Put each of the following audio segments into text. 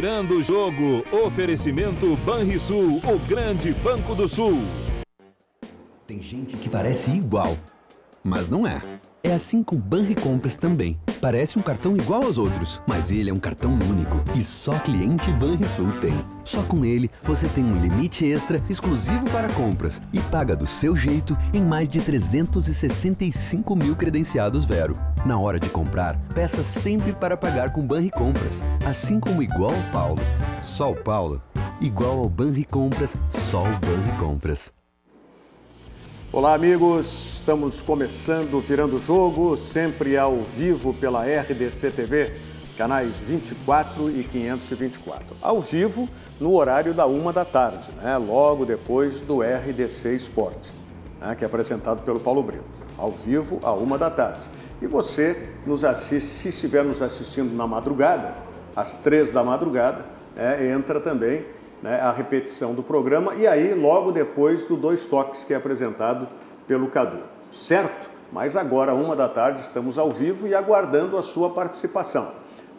Virando o jogo, oferecimento Banrisul, o grande Banco do Sul. Tem gente que parece igual, mas não é. É assim com o Banricompras também. Parece um cartão igual aos outros, mas ele é um cartão único e só cliente Banrisul tem. Só com ele, você tem um limite extra exclusivo para compras e paga do seu jeito em mais de 365 mil credenciados Vero. Na hora de comprar, peça sempre para pagar com Banricompras. Assim como igual ao Paulo, só o Paulo. Igual ao Banricompras, só o Banricompras. Olá, amigos. Estamos começando Virando o Jogo, sempre ao vivo pela RDC TV, canais 24 e 524. Ao vivo, no horário da 1 da tarde, né? Logo depois do RDC Esporte, né? Que é apresentado pelo Paulo Brito. Ao vivo, à 1 da tarde. E você nos assiste, se estiver nos assistindo na madrugada, às 3 da madrugada, entra também, né, a repetição do programa e aí logo depois do Dois Toques, que é apresentado pelo Cadu, certo? Mas agora, 1 da tarde, estamos ao vivo e aguardando a sua participação.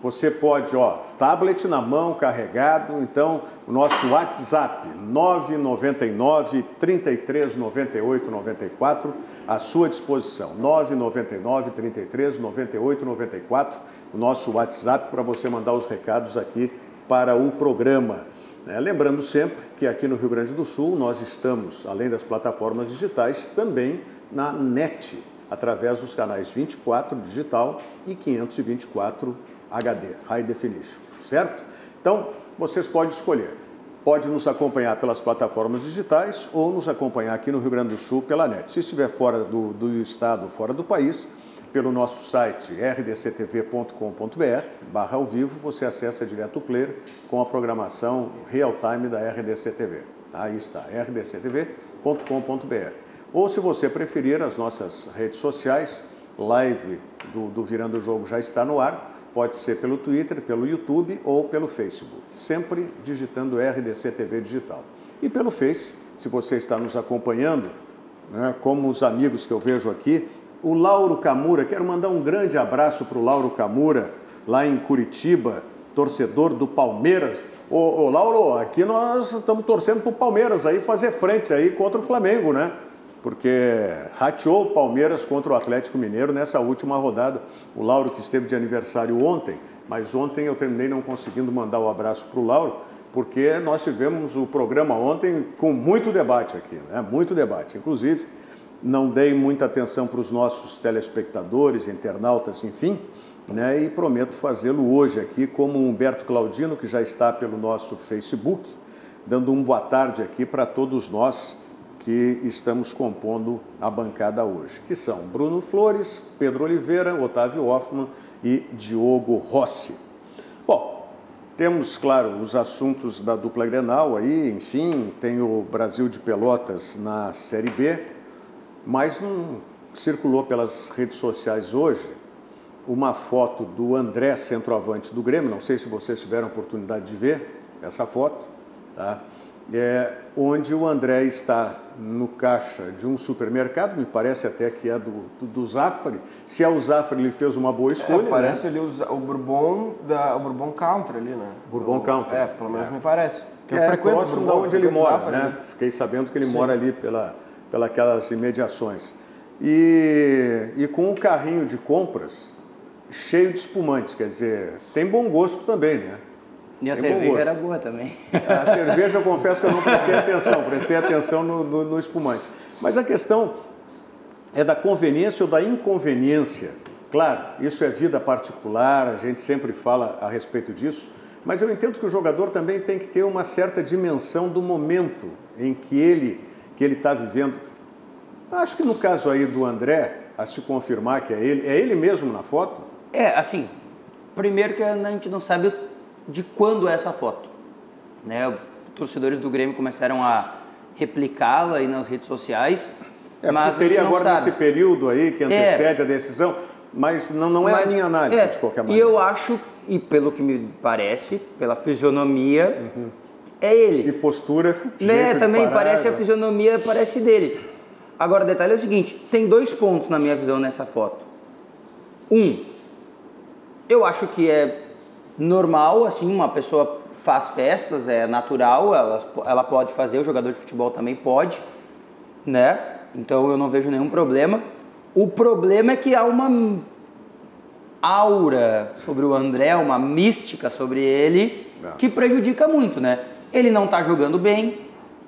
Você pode, tablet na mão, carregado, então o nosso WhatsApp 999 33 98 94 à sua disposição, 999 33 98 94, o nosso WhatsApp para você mandar os recados aqui para o programa. Lembrando sempre que aqui no Rio Grande do Sul nós estamos, além das plataformas digitais, também na NET, através dos canais 24 digital e 524 HD, High Definition, certo? Então, vocês podem escolher. Pode nos acompanhar pelas plataformas digitais ou nos acompanhar aqui no Rio Grande do Sul pela NET. Se estiver fora do estado, fora do país, pelo nosso site rdctv.com.br/ao vivo, você acessa direto o player com a programação real time da RDC TV. Aí está, rdctv.com.br. Ou, se você preferir, as nossas redes sociais, live do Virando o Jogo já está no ar, pode ser pelo Twitter, pelo YouTube ou pelo Facebook, sempre digitando RDC TV Digital. E pelo Face, se você está nos acompanhando, né, como os amigos que eu vejo aqui, o Lauro Camura, quero mandar um grande abraço para o Lauro Camura, lá em Curitiba, torcedor do Palmeiras. Ô Lauro, aqui nós estamos torcendo para o Palmeiras aí fazer frente aí contra o Flamengo, né? Porque rateou o Palmeiras contra o Atlético Mineiro nessa última rodada. O Lauro, que esteve de aniversário ontem, mas ontem eu terminei não conseguindo mandar o abraço para o Lauro, porque nós tivemos o programa ontem com muito debate aqui, né? Muito debate, inclusive. Não dei muita atenção para os nossos telespectadores, internautas, enfim, né? E prometo fazê-lo hoje aqui, como o Humberto Claudino, que já está pelo nosso Facebook, dando um boa tarde aqui para todos nós que estamos compondo a bancada hoje, que são Bruno Flores, Pedro Oliveira, Otávio Hoffmann e Diogo Rossi. Bom, temos, claro, os assuntos da dupla Grenal aí, enfim, tem o Brasil de Pelotas na Série B, mas não circulou pelas redes sociais hoje uma foto do André, centroavante do Grêmio, não sei se vocês tiveram oportunidade de ver essa foto, tá? Onde o André está no caixa de um supermercado, me parece até que é do Zafari. Se é o Zafari, ele fez uma boa escolha. Parece, né? Ali o Bourbon Country ali, né? Bourbon Country. Pelo menos me parece. Eu frequento o Bourbon, onde ele mora, Zafari, né? Fiquei sabendo que ele mora ali pelas imediações. E com um carrinho de compras cheio de espumantes, quer dizer, tem bom gosto também, né? E a cerveja era boa também. A cerveja, eu confesso que eu não prestei atenção no espumante. Mas a questão é da conveniência ou da inconveniência. Claro, isso é vida particular, a gente sempre fala a respeito disso, mas eu entendo que o jogador também tem que ter uma certa dimensão do momento em que ele está vivendo. Acho que no caso aí do André, a se confirmar que é ele mesmo na foto? Assim, primeiro que a gente não sabe de quando é essa foto, né? Torcedores do Grêmio começaram a replicá-la aí nas redes sociais, mas seria agora sabe. Nesse período aí que antecede a decisão, mas não é a minha análise de qualquer maneira. E eu acho, e pelo que me parece, pela fisionomia, é ele. E postura, né? Também parar, parece a fisionomia, parece dele. Agora, o detalhe é o seguinte, tem 2 pontos na minha visão nessa foto. Eu acho que é normal, assim, uma pessoa faz festas, é natural, ela pode fazer, o jogador de futebol também pode, né? Então eu não vejo nenhum problema. O problema é que há uma aura sobre o André, uma mística sobre ele, que prejudica muito, né? Ele não tá jogando bem,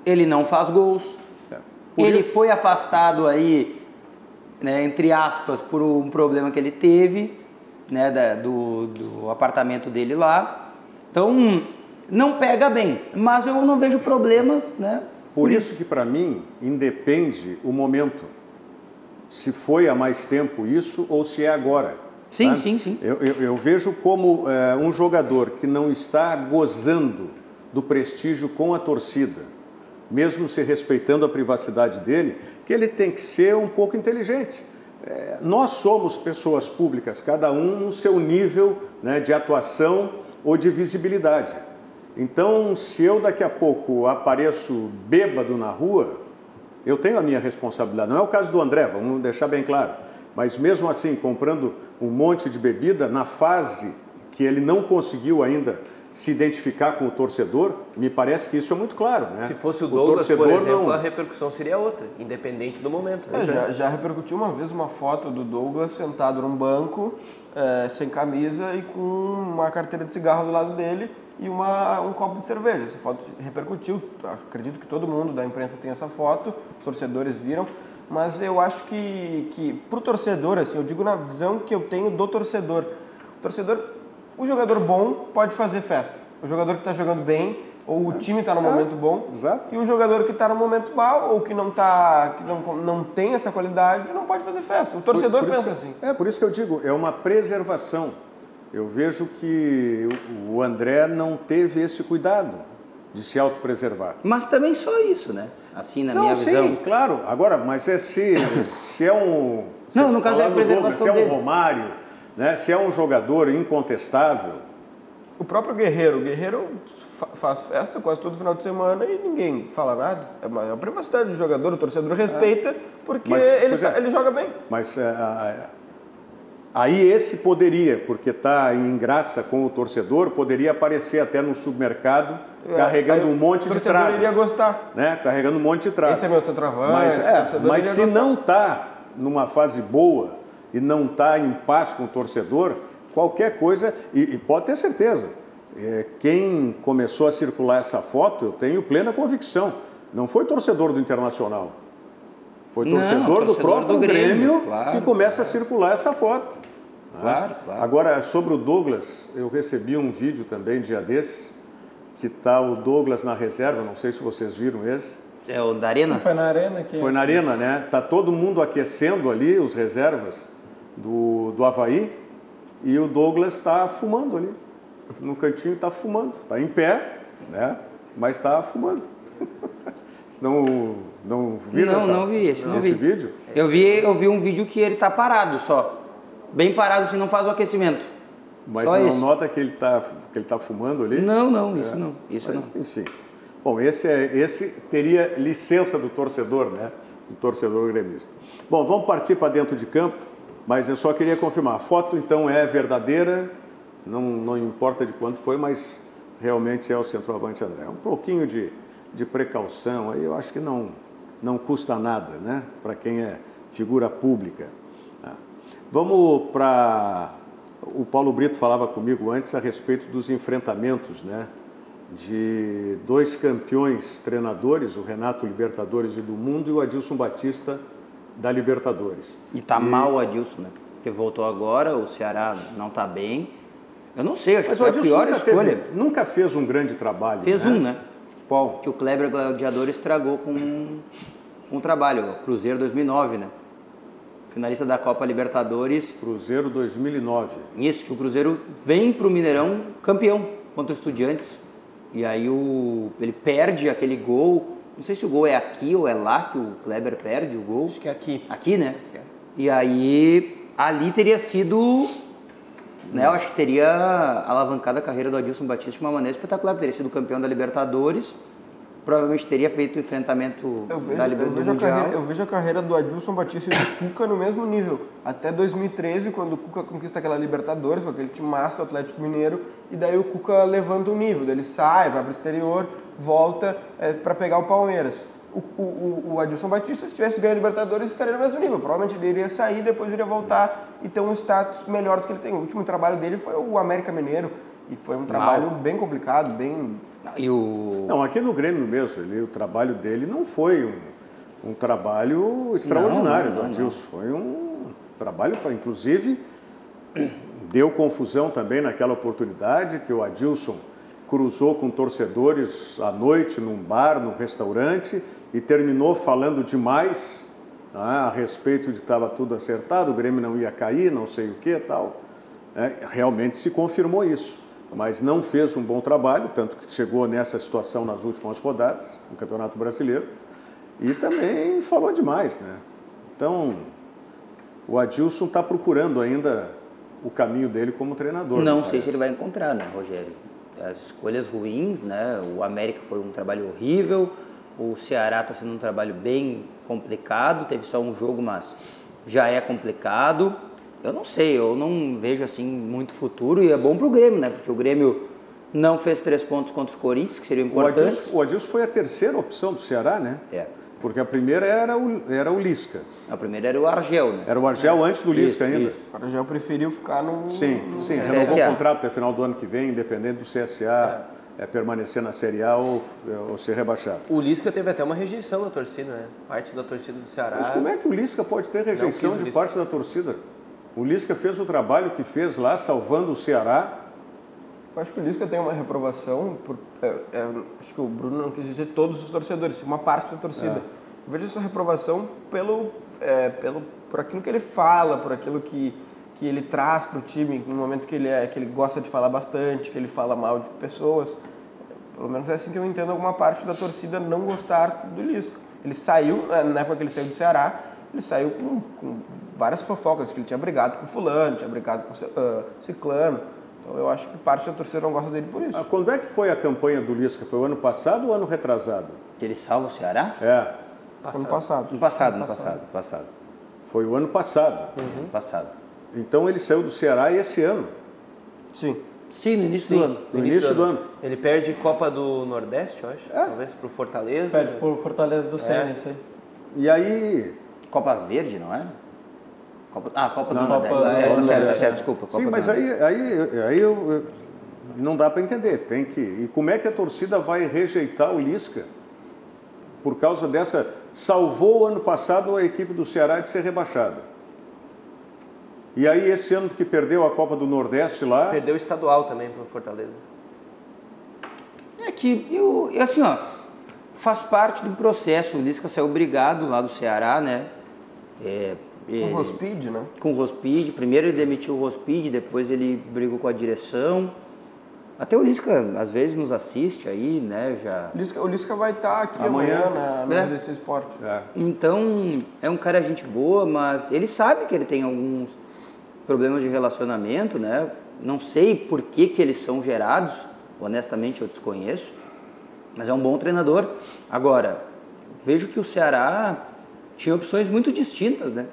ele não faz gols, ele foi afastado aí, né, entre aspas, por um problema que ele teve, né, do apartamento dele lá. Então, não pega bem, mas eu não vejo problema, né? Por isso que, para mim, independe o momento. Se foi há mais tempo isso ou se é agora. Sim, tá? sim. Eu vejo como um jogador que não está gozando do prestígio com a torcida, mesmo se respeitando a privacidade dele, que ele tem que ser um pouco inteligente. Nós somos pessoas públicas, cada um no seu nível, né, de atuação ou de visibilidade. Então, se eu daqui a pouco apareço bêbado na rua, eu tenho a minha responsabilidade. Não é o caso do André, vamos deixar bem claro. Mas mesmo assim, comprando um monte de bebida, na fase que ele não conseguiu ainda se identificar com o torcedor, me parece que isso é muito claro, né? Se fosse o Douglas, por exemplo, não... a repercussão seria outra, independente do momento. Né? Já repercutiu uma vez uma foto do Douglas sentado num banco, sem camisa e com uma carteira de cigarro do lado dele e um copo de cerveja. Essa foto repercutiu, acredito que todo mundo da imprensa tem essa foto, os torcedores viram, mas eu acho que pro torcedor, assim, eu digo na visão que eu tenho do torcedor, o jogador bom pode fazer festa. O jogador que está jogando bem, ou o time está no momento bom, exato. E o jogador que está no momento mal, ou que não tem essa qualidade, não pode fazer festa. O torcedor pensa assim. Por isso que eu digo, é uma preservação. Eu vejo que o André não teve esse cuidado de se autopreservar. Mas também só isso, né? Assim, na minha visão. Sim, claro. Agora, mas se é um... Não, no caso é a preservação dele. Se é um dele. Romário, né? Se é um jogador incontestável... O próprio Guerreiro faz festa quase todo final de semana e ninguém fala nada. É a privacidade do jogador, o torcedor respeita porque ele joga bem. Mas aí esse poderia, porque está em graça com o torcedor, poderia aparecer até no supermercado carregando um monte de trago. O torcedor iria gostar. Né? Carregando um monte de trago. Esse é meu centroavante. Mas se não está numa fase boa e não está em paz com o torcedor, qualquer coisa, e pode ter certeza, quem começou a circular essa foto, eu tenho plena convicção, não foi torcedor do Internacional, foi torcedor do próprio Grêmio, claro, que começa a circular essa foto. Claro. Agora, sobre o Douglas, eu recebi um vídeo também dia desses, que está o Douglas na reserva, não sei se vocês viram esse. É o da Arena? Foi na Arena. Foi na Arena, né? Está todo mundo aquecendo ali, os reservas do Avaí, e o Douglas está fumando ali, no cantinho está fumando, está em pé, né? Mas está fumando. Não viram não vi esse vídeo? Eu vi um vídeo que ele está parado só, bem parado, assim, não faz o aquecimento. Mas só você não nota que ele tá fumando ali? Não, isso não. Enfim. Bom, esse teria licença do torcedor, né? Do torcedor gremista. Bom, vamos partir para dentro de campo. Mas eu só queria confirmar, a foto então é verdadeira, não importa de quando foi, mas realmente é o centroavante André. Um pouquinho de precaução aí, eu acho que não custa nada, né? Para quem é figura pública. Vamos para... O Paulo Brito falava comigo antes a respeito dos enfrentamentos, né? De dois campeões treinadores, o Renato Libertadores e do Mundo e o Adilson Batista da Libertadores. E tá mal o Adilson, né? Porque voltou agora, o Ceará não tá bem. Eu não sei, acho que foi a pior escolha. Nunca fez um grande trabalho. Fez né? Qual? Que o Kleber Gladiador estragou com um trabalho, o Cruzeiro 2009, né? Finalista da Copa Libertadores. Cruzeiro 2009. Isso, que o Cruzeiro vem pro Mineirão campeão contra o Estudiantes. E aí ele perde aquele gol. Não sei se o gol é aqui ou é lá que o Kleber perde o gol. Acho que é aqui. Aqui, né? E aí, ali teria sido... Né, eu acho que teria alavancado a carreira do Adilson Batista de uma maneira espetacular. Teria sido campeão da Libertadores provavelmente teria feito o enfrentamento da Libertadores Mundial. Eu vejo a carreira do Adilson Batista e do Cuca no mesmo nível. Até 2013, quando o Cuca conquista aquela Libertadores, com aquele timaço do Atlético Mineiro, e daí o Cuca levanta o nível. Daí ele sai, vai para o exterior, volta para pegar o Palmeiras. O Adilson Batista, se tivesse ganho a Libertadores, estaria no mesmo nível. Provavelmente ele iria sair, depois iria voltar e ter um status melhor do que ele tem. O último trabalho dele foi o América Mineiro, e foi um trabalho bem complicado, bem... Não, aqui no Grêmio mesmo, o trabalho dele não foi um trabalho extraordinário do Adilson. Foi um trabalho, inclusive, deu confusão também naquela oportunidade que o Adilson cruzou com torcedores à noite num bar, num restaurante, e terminou falando demais, né, a respeito de que estava tudo acertado, o Grêmio não ia cair, não sei o que e tal. Realmente se confirmou isso. Mas não fez um bom trabalho, tanto que chegou nessa situação nas últimas rodadas do Campeonato Brasileiro, e também falou demais, né? Então, o Adilson está procurando ainda o caminho dele como treinador. Não sei se ele vai encontrar, né, Rogério? As escolhas ruins, né? O América foi um trabalho horrível, o Ceará está sendo um trabalho bem complicado, teve só um jogo, mas já é complicado. Eu não sei, eu não vejo assim muito futuro, e é bom para o Grêmio, né? Porque o Grêmio não fez 3 pontos contra o Corinthians, que seriam importantes. O Adilson foi a terceira opção do Ceará, né? Porque a primeira era o Lisca. A primeira era o Argel, né? Era o Argel antes do Lisca ainda. Isso. O Argel preferiu ficar no... Sim, renovou o contrato até final do ano que vem, independente do CSA permanecer na Série A ou ser rebaixado. O Lisca teve até uma rejeição da torcida, né? Parte da torcida do Ceará... Mas como é que o Lisca pode ter rejeição de parte da torcida? O Lisca fez o trabalho que fez lá, salvando o Ceará. Eu acho que o Lisca tem uma reprovação, acho que o Bruno não quis dizer todos os torcedores, uma parte da torcida. Eu vejo essa reprovação por aquilo que ele fala, por aquilo que ele traz para o time, no momento que ele gosta de falar bastante, que ele fala mal de pessoas. Pelo menos é assim que eu entendo alguma parte da torcida não gostar do Lisca. Ele saiu, na época que ele saiu do Ceará, ele saiu com várias fofocas, que ele tinha brigado com fulano, tinha brigado com ciclano. Então eu acho que parte da torcida não gosta dele por isso. Quando é que foi a campanha do Lisca? Foi o ano passado ou ano retrasado? Que ele salva o Ceará? Ano passado. No passado. Foi o ano passado. Passado. Então ele saiu do Ceará esse ano. Sim, no início do ano. No início do ano. Ele perde Copa do Nordeste, eu acho. Talvez para o Fortaleza. Perde por Fortaleza do Senna, isso aí. E aí... Copa Verde, não é? Copa do Nordeste. Certo, desculpa. Sim, mas aí não dá para entender. E como é que a torcida vai rejeitar o Lisca por causa dessa... Salvou o ano passado a equipe do Ceará de ser rebaixada. E aí esse ano que perdeu a Copa do Nordeste lá... Perdeu o estadual também para o Fortaleza. Assim, faz parte do processo. O Lisca saiu obrigado lá do Ceará, né? Com o Rospide, né? Com o Rospide. Primeiro ele demitiu o Rospide, depois ele brigou com a direção. Até o Lisca, às vezes, nos assiste aí, né? O Lisca vai estar aqui amanhã na RDC Esporte. Então, é um cara gente boa, mas ele sabe que ele tem alguns problemas de relacionamento, né? Não sei por que eles são gerados, honestamente eu desconheço, mas é um bom treinador. Agora, vejo que o Ceará tinha opções muito distintas, né?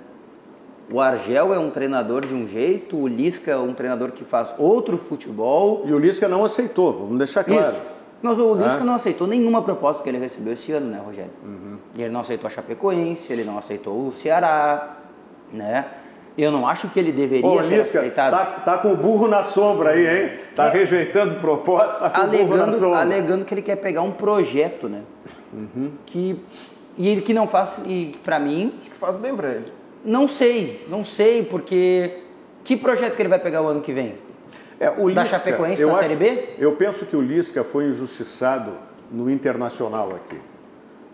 O Argel é um treinador de um jeito, o Lisca é um treinador que faz outro futebol. E o Lisca não aceitou, vamos deixar claro. Isso. Mas o Lisca não aceitou nenhuma proposta que ele recebeu esse ano, né, Rogério? Ele não aceitou a Chapecoense, ele não aceitou o Ceará, né? Eu não acho que ele deveria ter aceitado. Tá com o burro na sombra aí, hein? Tá rejeitando proposta, tá com o burro na sombra. Alegando que ele quer pegar um projeto, né? Que ele que não faz, e para mim... Acho que faz bem para ele. Não sei, porque... Que projeto que ele vai pegar o ano que vem? O Lisca, da Chapecoense na Série B? Eu penso que o Lisca foi injustiçado no Internacional aqui.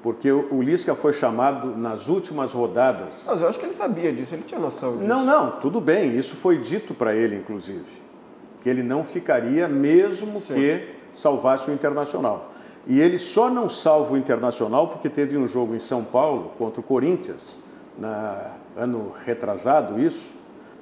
Porque o Lisca foi chamado nas últimas rodadas. Mas eu acho que ele sabia disso, ele tinha noção disso. Não, tudo bem, isso foi dito para ele, inclusive. Que ele não ficaria mesmo que salvasse o Internacional. E ele só não salva o Internacional porque teve um jogo em São Paulo contra o Corinthians, ano retrasado isso,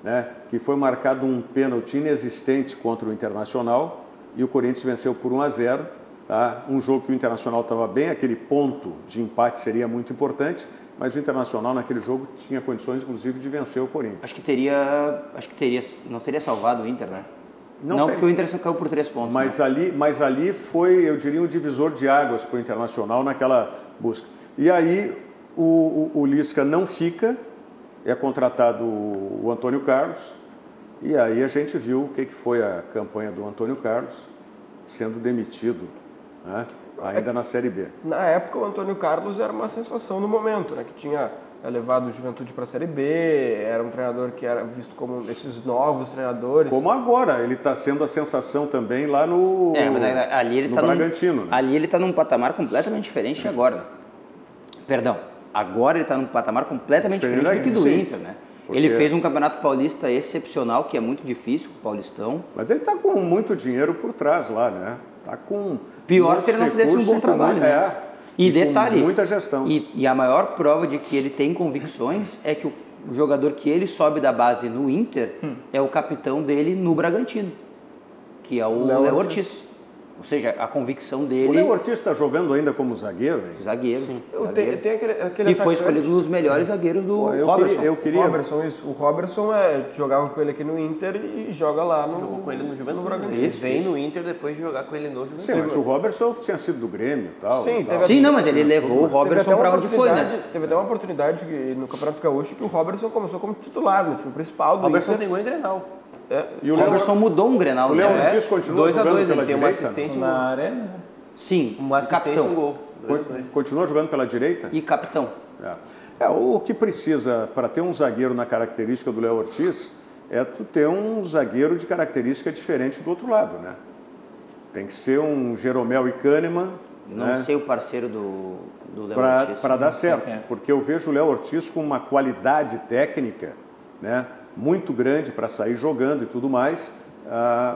né, que foi marcado um pênalti inexistente contra o Internacional e o Corinthians venceu por 1-0 Tá? Um jogo que o Internacional estava bem, aquele ponto de empate seria muito importante, mas o Internacional naquele jogo tinha condições, inclusive, de vencer o Corinthians. Acho que não teria salvado o Inter, né? Não porque o Inter só caiu por 3 pontos. Mas, né? mas ali foi, eu diria, um divisor de águas para o Internacional naquela busca. E aí o Lisca não fica, é contratado o Antônio Carlos, e aí a gente viu o que foi a campanha do Antônio Carlos sendo demitido, né? Ainda na Série B. Na época, o Antônio Carlos era uma sensação no momento, né? Que tinha levado o Juventude para a Série B, era um treinador que era visto como esses novos treinadores. Como agora, ele está sendo a sensação também lá no, mas ali ele no tá Bragantino. Né? Ali ele está num patamar completamente diferente agora. Né? Perdão, agora ele está num patamar completamente diferente do que do Inter, né? Porque ele fez um Campeonato Paulista excepcional, que é muito difícil, o Paulistão. Mas ele está com muito dinheiro por trás lá, né? Tá com pior se ele não fizesse um bom trabalho, né? E detalhe, com muita gestão. E a maior prova de que ele tem convicções é que o jogador que ele sobe da base no Inter é o capitão dele no Bragantino, que é o Léo Ortiz. Ou seja, a convicção dele... O Léo Ortiz está jogando ainda como zagueiro? Hein? Zagueiro. Sim. Zagueiro. Tem aquele e foi escolhido um dos melhores zagueiros do Robertson. Eu queria... O Robertson jogava com ele aqui no Inter e joga lá no... Jogou com ele no Juventude. Bragantino. Vem no Inter depois de jogar com ele no Juventude. Sim, mas o Robertson tinha sido do Grêmio e tal. Sim, mas ele levou o Robertson para onde foi, né? Teve até uma oportunidade no Campeonato Gaúcho que o Robertson começou como titular no time principal do Inter. O Robertson tem gol em Grenal. E o Robertson mudou um Grenal. O Léo Ortiz continua jogando pela direita? Tem uma assistência na arena. Sim, uma assistência e um gol. Continua jogando pela direita? E capitão. O que precisa para ter um zagueiro na característica do Léo Ortiz é tu ter um zagueiro de característica diferente do outro lado, né? Tem que ser um Jeromel e Kahneman. Não sei o parceiro do Léo Ortiz. Para dar certo, porque eu vejo o Léo Ortiz com uma qualidade técnica, né, muito grande para sair jogando e tudo mais,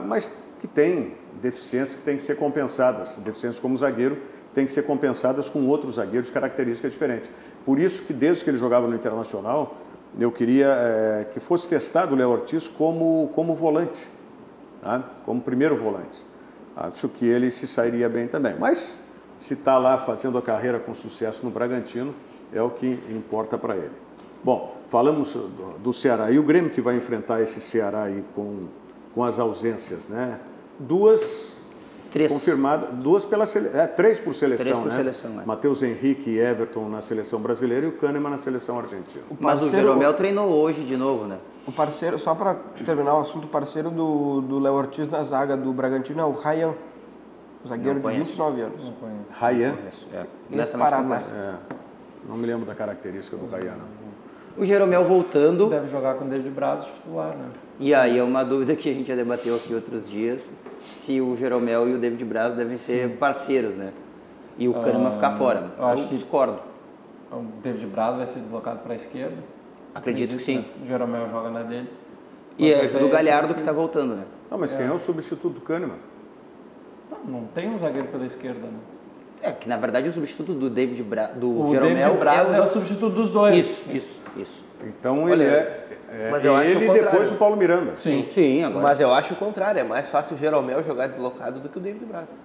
mas que tem deficiências que têm que ser compensadas. Deficiências como zagueiro têm que ser compensadas com outros zagueiros de características diferentes. Por isso que desde que ele jogava no Internacional, eu queria que fosse testado o Léo Ortiz como volante, tá? Como primeiro volante. Acho que ele se sairia bem também. Mas se está lá fazendo a carreira com sucesso no Bragantino, é o que importa para ele. Bom, falamos do Ceará. E o Grêmio que vai enfrentar esse Ceará aí com as ausências, né? Três confirmadas, três por seleção, né? Seleção, Matheus Henrique e Everton na seleção brasileira e o Kahneman na seleção argentina. Mas o Jeromel treinou hoje de novo, né? O parceiro, só para terminar o assunto, o parceiro do Léo Ortiz na zaga do Bragantino é o Rayan, zagueiro de 29 anos. Rayan? Ex-Paraná. Não me lembro da característica do Rayan, não. O Jeromel voltando. Deve jogar com o David Braz de titular, né? E aí é uma dúvida que a gente já debateu aqui outros dias, se o Jeromel e o David Braz devem ser parceiros, né? E o Kahneman ficar fora. Eu acho que discordo. O David Braz vai ser deslocado para a esquerda. Acredito que sim. Né? O Jeromel joga na dele. E ajuda o Galhardo que está voltando, né? Não, mas quem é o substituto do Kahneman? Não tem um zagueiro pela esquerda, né? É que na verdade o substituto do David Braz, o David Braz é o substituto dos dois. Isso. Então olha, ele mas eu acho ele e depois o Paulo Miranda. Sim, agora. Mas eu acho o contrário, é mais fácil o Jeromel jogar deslocado do que o David Braz.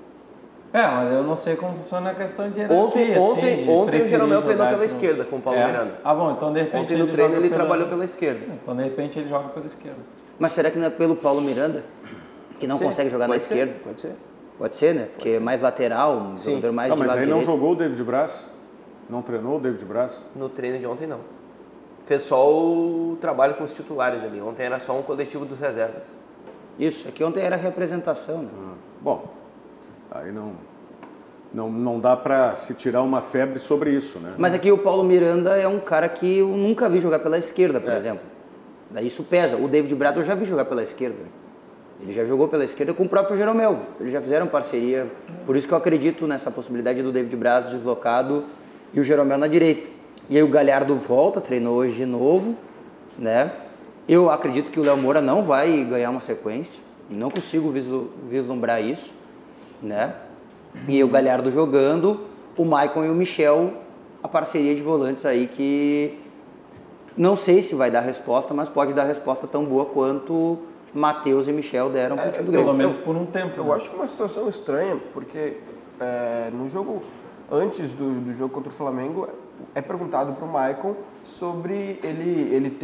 Mas eu não sei como funciona a questão de hierarquia. Ontem o Jeromel treinou pela esquerda com o Paulo Miranda. Bom, então de repente ontem no treino ele trabalhou pela esquerda. Então de repente ele joga pela esquerda. Mas será que não é pelo Paulo Miranda, que não consegue jogar na esquerda? Pode ser. Pode ser, né? Porque é mais lateral, um jogador mais de lado mas aí direito. não jogou o David Braz? Não treinou o David Braz? No treino de ontem, não. Fez só o trabalho com os titulares ali. Ontem era só um coletivo dos reservas. Isso, aqui ontem era representação, né? Bom, aí não dá para se tirar uma febre sobre isso, né? Mas aqui o Paulo Miranda é um cara que eu nunca vi jogar pela esquerda, por exemplo. Daí isso pesa. O David Braz eu já vi jogar pela esquerda. Ele já jogou pela esquerda com o próprio Jeromel. Eles já fizeram parceria. Por isso que eu acredito nessa possibilidade do David Braz deslocado e o Jeromel na direita. E aí o Galhardo volta, treinou hoje de novo, né? Eu acredito que o Léo Moura não vai ganhar uma sequência. Não consigo vislumbrar isso, né? E o Galhardo jogando, o Maicon e o Michel, a parceria de volantes aí que não sei se vai dar resposta, mas pode dar resposta tão boa quanto Matheus e Michel deram para o time do Grêmio. Pelo menos por um tempo. Eu acho uma situação estranha, porque no jogo, antes do jogo contra o Flamengo, é perguntado para o Maicon sobre ele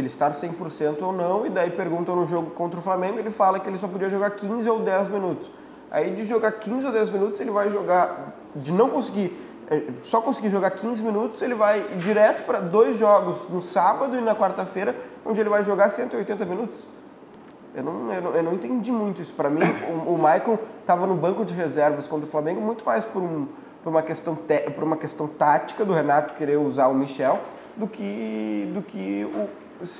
estar 100% ou não, e daí perguntam no jogo contra o Flamengo, ele fala que ele só podia jogar 15 ou 10 minutos. Aí de jogar 15 ou 10 minutos, ele vai jogar, de não conseguir, só conseguir jogar 15 minutos, ele vai direto para 2 jogos no sábado e na quarta-feira, onde ele vai jogar 180 minutos. Eu não entendi muito isso. Para mim, o Maicon estava no banco de reservas contra o Flamengo muito mais por uma questão tática do Renato querer usar o Michel do que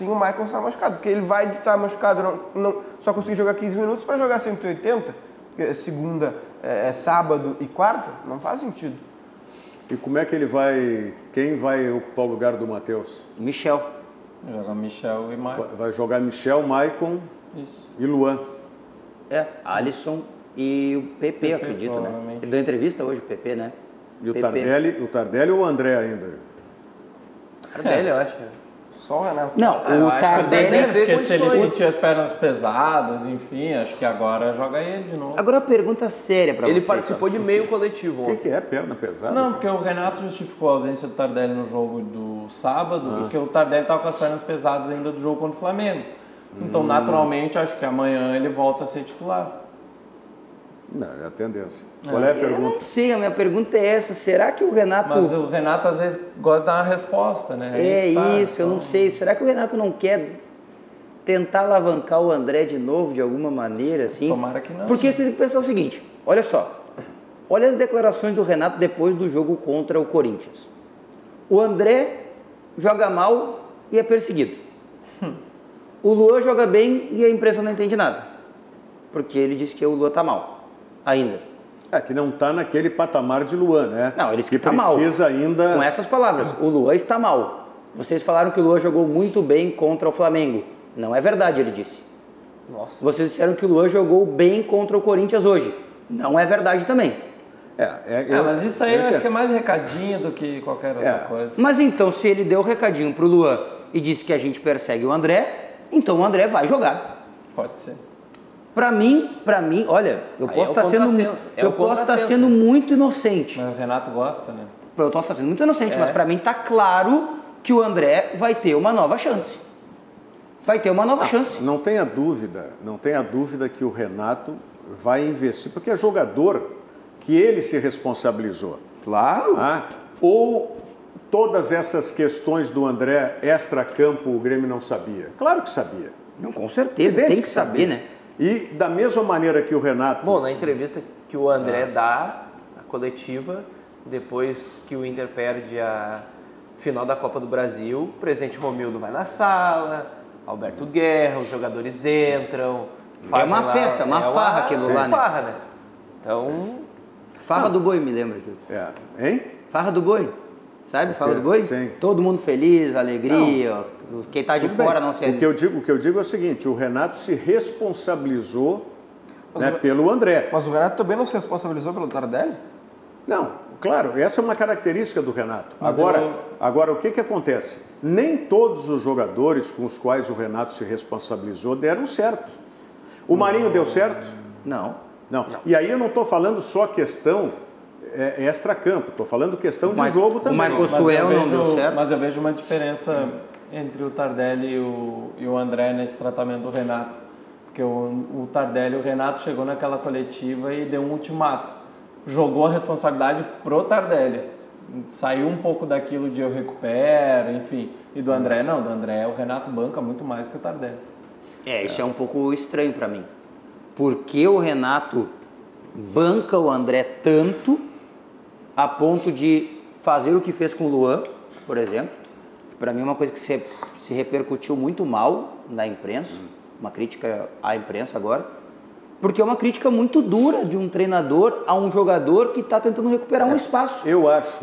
o Maicon estar machucado. Porque ele vai estar machucado, só conseguir jogar 15 minutos para jogar 180, segunda, sábado e quarta, não faz sentido. E como é que ele vai... Quem vai ocupar o lugar do Matheus? Michel. Joga Michel e Maicon. Vai jogar Michel, Maicon e Luan. Alisson e o PP, acredito, né? Ele deu entrevista hoje, o PP, né? E o Tardelli ou o André ainda? Tardelli, eu acho. Só o Renato. Não, o Tardelli... Porque se ele sentir as pernas pesadas, enfim, acho que agora joga ele de novo. Agora, uma pergunta séria pra você. Ele participou de meio coletivo O ontem. que é perna pesada? Não, porque o Renato justificou a ausência do Tardelli no jogo do sábado, porque o Tardelli estava com as pernas pesadas ainda do jogo contra o Flamengo. Então, naturalmente, acho que amanhã ele volta a ser titular. Não, é a tendência. Qual é a pergunta? Eu não sei, a minha pergunta é essa. Será que o Renato... Mas o Renato, às vezes, gosta de dar uma resposta, né? Eu não sei. Será que o Renato não quer tentar alavancar o André de novo, de alguma maneira, assim? Tomara que não. Porque você tem que pensar o seguinte, olha só. Olha as declarações do Renato depois do jogo contra o Corinthians. O André joga mal e é perseguido. O Luan joga bem e a imprensa não entende nada. Porque ele disse que o Luan tá mal. Ainda. Que não está naquele patamar de Luan, né? Não, ele disse que tá mal. Precisa ainda... Com essas palavras, o Luan está mal. Vocês falaram que o Luan jogou muito bem contra o Flamengo. Não é verdade, ele disse. Nossa. Vocês disseram que o Luan jogou bem contra o Corinthians hoje. Não é verdade também. Mas isso aí eu acho que é mais recadinho do que qualquer outra coisa. Mas então, se ele deu o recadinho pro Luan e disse que a gente persegue o André, então o André vai jogar. Pode ser. Pra mim, olha, eu posso estar sendo muito inocente. Mas o Renato gosta, né? Eu posso estar sendo muito inocente, mas pra mim tá claro que o André vai ter uma nova chance. Vai ter uma nova chance. Não tenha dúvida que o Renato vai investir, porque é jogador que ele se responsabilizou. Claro. Ou todas essas questões do André extra-campo o Grêmio não sabia? Claro que sabia. Não, com certeza, tem que saber, né? E da mesma maneira que o Renato... Bom, na entrevista que o André dá, a coletiva, depois que o Inter perde a final da Copa do Brasil, o presidente Romildo vai na sala, Alberto Guerra, os jogadores entram... É uma festa, uma farra aquilo lá, né? Farra, né? Então... Farra do Boi, me lembra. Hein? Farra do Boi. Sabe, farra do Boi? Sim. Todo mundo feliz, alegria, quem tá de fora não se... O que eu digo é o seguinte, o Renato se responsabilizou pelo André. Mas o Renato também não se responsabilizou pelo Tardelli? Não, claro, essa é uma característica do Renato. Agora, o que acontece? Nem todos os jogadores com os quais o Renato se responsabilizou deram certo. O Marinho deu certo? Não. E aí eu não estou falando só questão extra-campo, estou falando questão de jogo também. O Marco Suel não deu certo. Mas eu vejo uma diferença entre o Tardelli e o André nesse tratamento do Renato. Porque o Tardelli, o Renato chegou naquela coletiva e deu um ultimato. Jogou a responsabilidade pro Tardelli. Saiu um pouco daquilo de eu recupero, enfim. E do André, não. Do André, o Renato banca muito mais que o Tardelli. Isso é um pouco estranho para mim. Por que o Renato banca o André tanto a ponto de fazer o que fez com o Luan, por exemplo? Para mim é uma coisa que se repercutiu muito mal na imprensa, uma crítica à imprensa agora, porque é uma crítica muito dura de um treinador a um jogador que está tentando recuperar um espaço. Eu acho.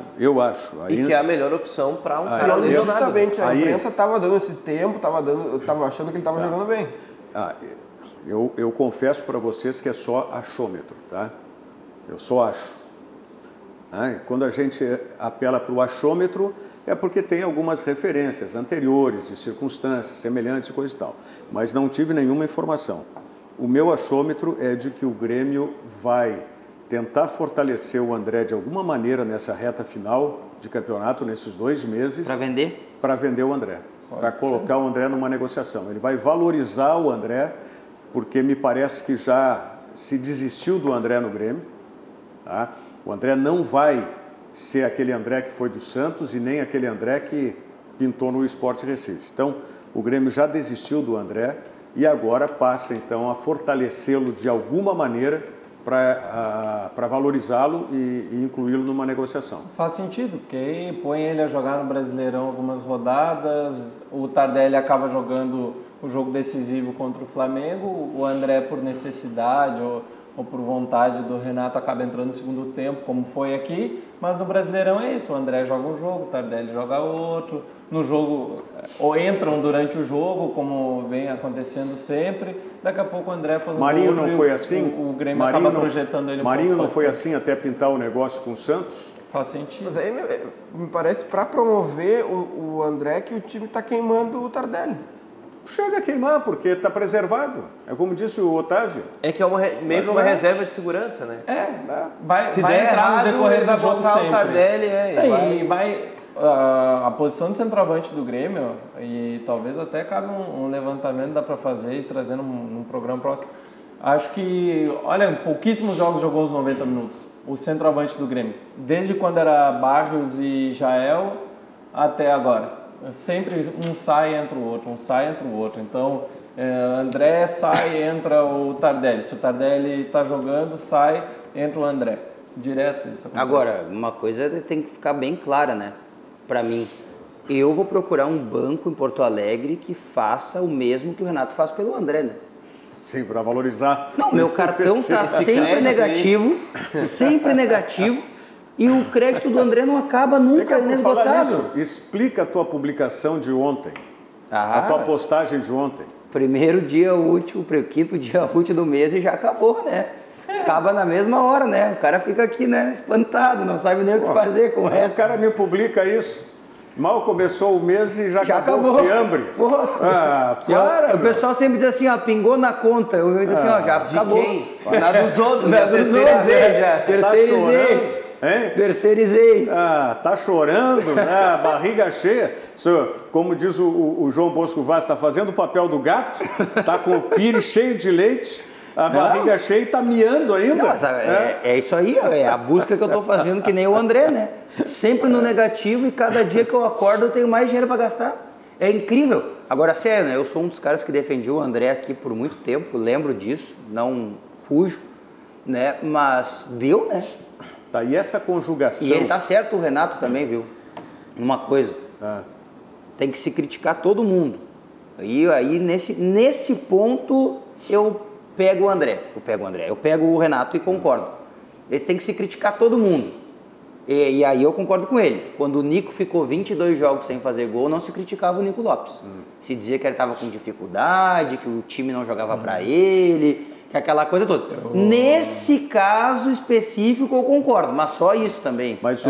E que é a melhor opção para um cara lesionado. Justamente, a imprensa estava dando esse tempo, estava achando que ele estava jogando bem. Eu confesso para vocês que é só achômetro, tá? Eu só acho. Quando a gente apela para o achômetro, é porque tem algumas referências anteriores, de circunstâncias semelhantes e coisa e tal. Mas não tive nenhuma informação. O meu achômetro é de que o Grêmio vai tentar fortalecer o André de alguma maneira nessa reta final de campeonato, nesses 2 meses. Para vender? Para vender o André. Para colocar o André numa negociação. Ele vai valorizar o André, porque me parece que já se desistiu do André no Grêmio. Tá? O André não vai ser aquele André que foi do Santos e nem aquele André que pintou no Sport Recife. Então, o Grêmio já desistiu do André e agora passa, então, a fortalecê-lo de alguma maneira para valorizá-lo e incluí-lo numa negociação. Faz sentido, porque põe ele a jogar no Brasileirão algumas rodadas, o Tardelli acaba jogando o jogo decisivo contra o Flamengo, o André por necessidade ou por vontade do Renato acaba entrando no segundo tempo, como foi aqui, mas no Brasileirão é isso, o André joga um jogo, o Tardelli joga outro, no jogo, ou entram durante o jogo, como vem acontecendo sempre, daqui a pouco o André faz um Marinho gol, não foi assim? O Grêmio Marinho acaba não, projetando ele um Marinho pouco, não foi assim até pintar o negócio com o Santos? Faz sentido. Mas aí me parece, para promover o André, que o time está queimando o Tardelli. Chega a queimar, porque está preservado. É como disse o Otávio. É que é meio que uma reserva de segurança, né? Vai Se vai der entrar errado, no decorrer ele vai do jogo botar sempre. o Tardelli, E vai a posição de centroavante do Grêmio, e talvez até cabe um levantamento, dá para fazer e trazer num programa próximo. Acho que, olha, em pouquíssimos jogos jogou os 90 minutos, o centroavante do Grêmio. Desde quando era Barrios e Jael até agora. Sempre um sai, entra o outro, um sai, entra o outro. Então, André sai, entra o Tardelli. Se o Tardelli está jogando, sai, entra o André. Direto isso acontece. Agora, uma coisa tem que ficar bem clara, né? Para mim, eu vou procurar um banco em Porto Alegre que faça o mesmo que o Renato faz pelo André, né? Sim, para valorizar. Não, meu cartão está sempre negativo, e o crédito do André não acaba nunca, é inesgotável. Explica a tua publicação de ontem, Ah, a tua postagem de ontem. primeiro dia útil, quinto dia útil do mês e já acabou, né? Acaba na mesma hora, né? O cara fica aqui, né, espantado, não sabe nem o que fazer com o resto. O cara me publica isso. Mal começou o mês e já acabou o fiambre. Porra. Ah, para, O pessoal sempre diz assim, ó, pingou na conta. Eu digo assim, ó, já De acabou. quem? Na dos outros, Na já dos terceirizei outros, já. Terceirizei. Hein? Terceirizei. Ah, tá chorando, né? Barriga cheia. Como diz o João Bosco Vaz, está fazendo o papel do gato, tá com o pire cheio de leite, a barriga cheia e tá miando ainda. Não, mas é isso aí, é a busca que eu tô fazendo, que nem o André, né? Sempre no negativo, e cada dia que eu acordo eu tenho mais dinheiro para gastar. É incrível. Agora, sério, né? Eu sou um dos caras que defendia o André aqui por muito tempo, lembro disso, não fujo, né? Mas deu, né? Tá, e essa conjugação... E ele tá certo, o Renato também, viu? Uma coisa, tem que se criticar todo mundo. E aí, nesse ponto, eu pego o Renato e concordo. Ele tem que se criticar todo mundo. E aí eu concordo com ele. Quando o Nico ficou 22 jogos sem fazer gol, não se criticava o Nico Lopes. Se dizia que ele estava com dificuldade, que o time não jogava para ele, que aquela coisa toda. Nesse caso específico eu concordo, mas só isso também. Mas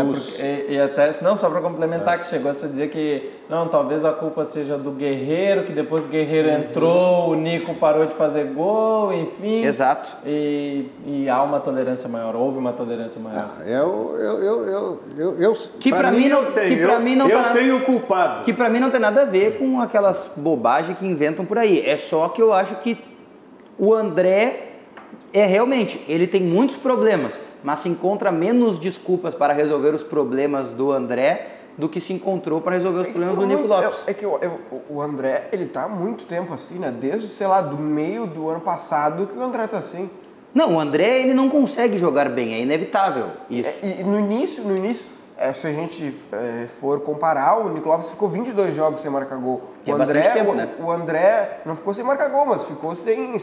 e até, não, só para complementar, que chegou a se dizer que não, talvez a culpa seja do Guerreiro, que depois que o Guerreiro entrou, o Nico parou de fazer gol, enfim. Exato. E há uma tolerância maior, houve uma tolerância maior. Eu tenho culpado. Que para mim não tem nada a ver com aquelas bobagens que inventam por aí. É só que eu acho que o André realmente, ele tem muitos problemas, mas se encontra menos desculpas para resolver os problemas do André do que se encontrou para resolver os problemas do Nico Lopes. É que o André, ele tá há muito tempo assim, né? Desde, sei lá, do meio do ano passado que o André tá assim. Não, o André, ele não consegue jogar bem, é inevitável isso. E no início, se a gente for comparar, o Nico Lopes ficou 22 jogos sem marcar gol. O André não ficou sem marcar gol, mas ficou sem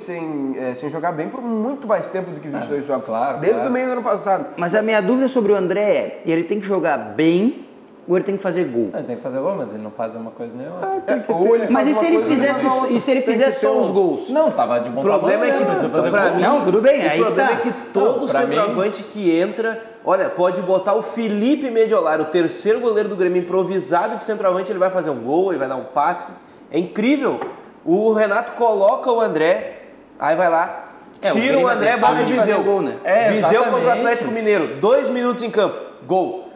jogar bem por muito mais tempo do que 22 jogos. Desde o meio do ano passado. Mas a minha dúvida sobre o André é, ele tem que jogar bem ou ele tem que fazer gol? Ele tem que fazer gol, mas ele não faz uma coisa nem outra. Mas e se ele fizesse só os gols? Não, tava de bom tamanho. O problema é que Não, tudo bem, aí o problema é que todo pra centroavante que entra, olha, pode botar o Felipe Mediolar, o terceiro goleiro do Grêmio, improvisado de centroavante, ele vai fazer um gol, ele vai dar um passe. É incrível. O Renato coloca o André, aí vai lá, Tira o André, bota o Viseu. Gol, né? Viseu contra o Atlético Mineiro. 2 minutos em campo. Gol.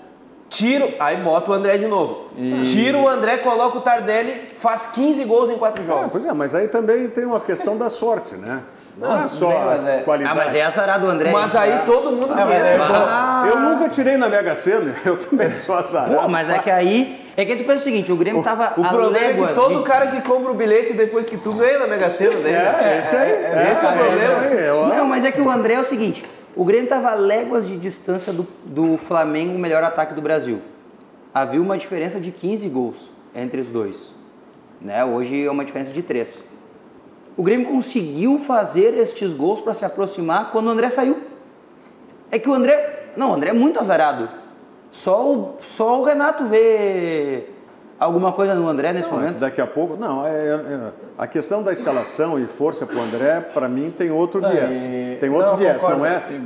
Tira, aí bota o André de novo. Tira o André, coloca o Tardelli, faz 15 gols em 4 jogos. Pois é, mas aí também tem uma questão da sorte, né? Não é só qualidade. Mas é azarado do André. Mas aí todo mundo quer. Eu nunca tirei na Mega Sena, eu também sou azarado. Pô, mas é que aí... É que tu pensa o seguinte, o Grêmio tava O problema é que todo cara que compra o bilhete depois que tu ganha na Mega Sena dele. Esse é o problema. Não, mas é que o André é o seguinte, o Grêmio tava a léguas de distância do Flamengo, o melhor ataque do Brasil. Havia uma diferença de 15 gols entre os dois. Né? Hoje é uma diferença de 3. O Grêmio conseguiu fazer estes gols para se aproximar quando o André saiu. É que o André... Não, o André é muito azarado. Só o Renato vê alguma coisa no André nesse momento. Daqui a pouco... Não, a questão da escalação e força para o André, para mim, tem outro viés. Tem outro viés,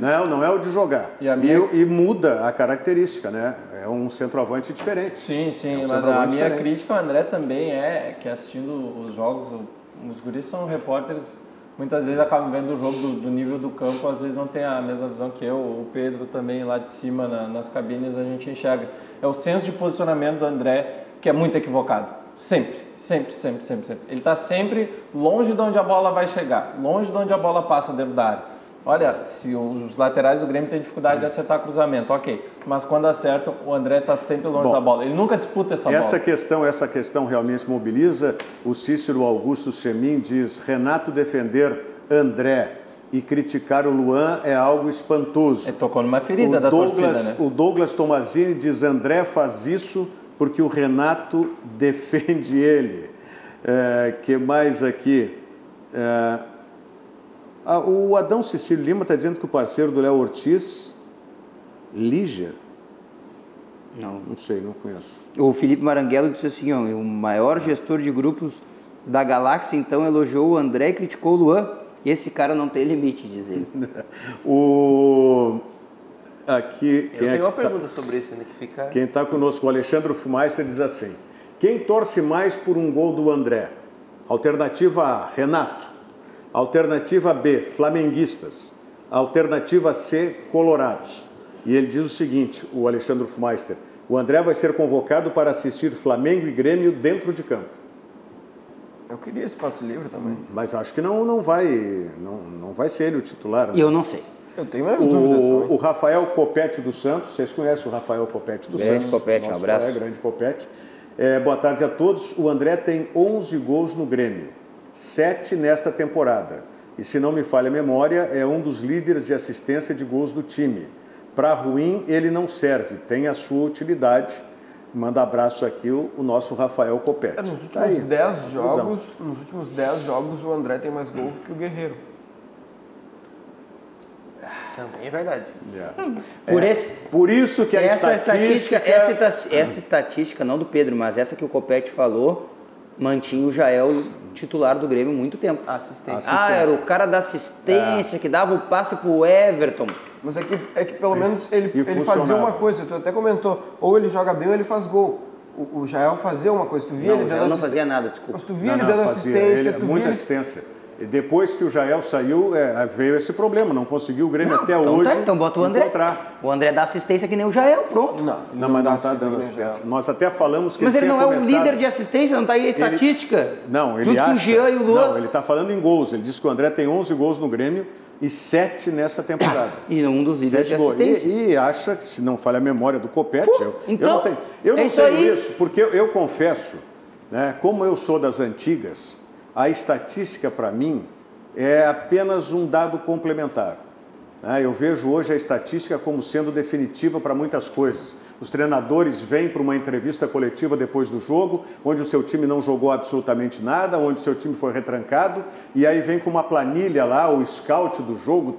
não é o de jogar. E muda a característica, né? É um centroavante diferente. Sim, mas a minha crítica ao André também é que assistindo os jogos... Os guris são repórteres, muitas vezes acabam vendo o jogo do nível do campo, às vezes não tem a mesma visão que eu, o Pedro também lá de cima nas cabines a gente enxerga. É o senso de posicionamento do André que é muito equivocado, sempre. Ele está sempre longe de onde a bola vai chegar, longe de onde a bola passa dentro da área. Olha, se os laterais do Grêmio têm dificuldade de acertar cruzamento, ok. Mas quando acertam, o André está sempre longe da bola. Ele nunca disputa essa bola. Essa questão realmente mobiliza. O Cícero Augusto Chemin diz: Renato defender André e criticar o Luan é algo espantoso. Ele tocou numa ferida da torcida, né? O Douglas Tomazini diz: André faz isso porque o Renato defende ele. Que mais aqui? O Adão Cecílio Lima está dizendo que o parceiro do Léo Ortiz, Líger? Não sei, não conheço. O Felipe Maranguelo disse assim, ó, o maior gestor de grupos da galáxia, então, elogiou o André e criticou o Luan. Esse cara não tem limite, diz ele. Aqui, eu tenho uma pergunta sobre isso ainda que fica... Quem está conosco, o Alexandre Fumaister, diz assim: quem torce mais por um gol do André? Alternativa A, Renato. Alternativa B, flamenguistas. Alternativa C, colorados. E ele diz o seguinte, o Alexandre Fumaister: o André vai ser convocado para assistir Flamengo e Grêmio dentro de campo. Eu queria espaço livre também. Mas acho que não vai ser ele o titular. Né? Eu não sei. Eu tenho mais dúvidas. O Rafael Copete dos Santos, vocês conhecem o Rafael Copete dos Santos? Copete, um abraço. Grande Copete. Boa tarde a todos. O André tem 11 gols no Grêmio. 7 nesta temporada. E se não me falha a memória, é um dos líderes de assistência de gols do time. Para ruim, ele não serve, tem a sua utilidade. Manda abraço aqui o nosso Rafael Copete. Nos últimos 10 jogos, o André tem mais gol que o Guerreiro. Também é verdade. Por isso que essa estatística, não do Pedro, mas essa que o Copete falou, mantinha o Jael titular do Grêmio há muito tempo. Assistência. Era o cara da assistência, que dava o passe pro Everton. Mas é que pelo menos ele fazia uma coisa, tu até comentou, ou ele joga bem ou ele faz gol. O Jael fazia uma coisa, tu via ele dando assistência. Não fazia nada, desculpa. Mas tu via ele dando assistência, muita assistência. E depois que o Jael saiu, veio esse problema, não conseguiu o Grêmio até hoje. Então bota o André. O André dá assistência que nem o Jael, pronto. Não, mas não está dando assistência. Nós até falamos que mas ele não é um líder de assistência, não está aí a estatística? Ele acha... com o Jean e o Luan. Não, ele está falando em gols. Ele disse que o André tem 11 gols no Grêmio e 7 nessa temporada. E um dos líderes de assistência. E acha que, se não falha a memória do Copete, então, eu não tenho isso, porque eu confesso, né, como eu sou das antigas, a estatística para mim é apenas um dado complementar. Eu vejo hoje a estatística como sendo definitiva para muitas coisas. Os treinadores vêm para uma entrevista coletiva depois do jogo, onde o seu time não jogou absolutamente nada, onde o seu time foi retrancado, e aí vem com uma planilha lá, o scout do jogo,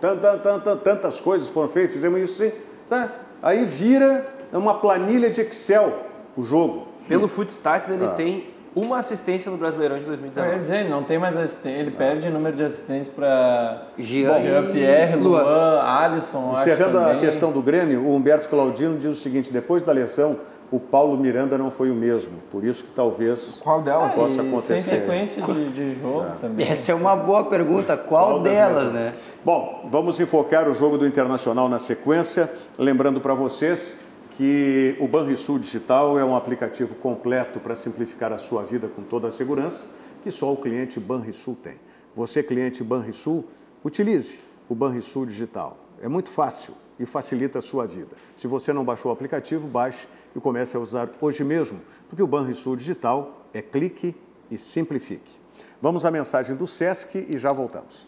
tantas coisas foram feitas, fizemos isso sim. Tá? Aí vira uma planilha de Excel o jogo. Pelo Footstats ele tem uma assistência no Brasileirão de 2019. Quer dizer, ele não tem mais assistência, ele perde número de assistência para Jean-Pierre, Luan, Alisson. Encerrando a questão do Grêmio, o Humberto Claudino diz o seguinte: depois da lesão o Paulo Miranda não foi o mesmo. Por isso que talvez Qual delas? possa acontecer. Sem sequência de jogo também. Essa é uma boa pergunta. Qual delas, né? Bom, vamos enfocar o jogo do Internacional na sequência. Lembrando para vocês que o Banrisul Digital é um aplicativo completo para simplificar a sua vida com toda a segurança que só o cliente Banrisul tem. Você, cliente Banrisul, utilize o Banrisul Digital. É muito fácil e facilita a sua vida. Se você não baixou o aplicativo, baixe e comece a usar hoje mesmo, porque o Banrisul Digital é clique e simplifique. Vamos à mensagem do Sesc e já voltamos.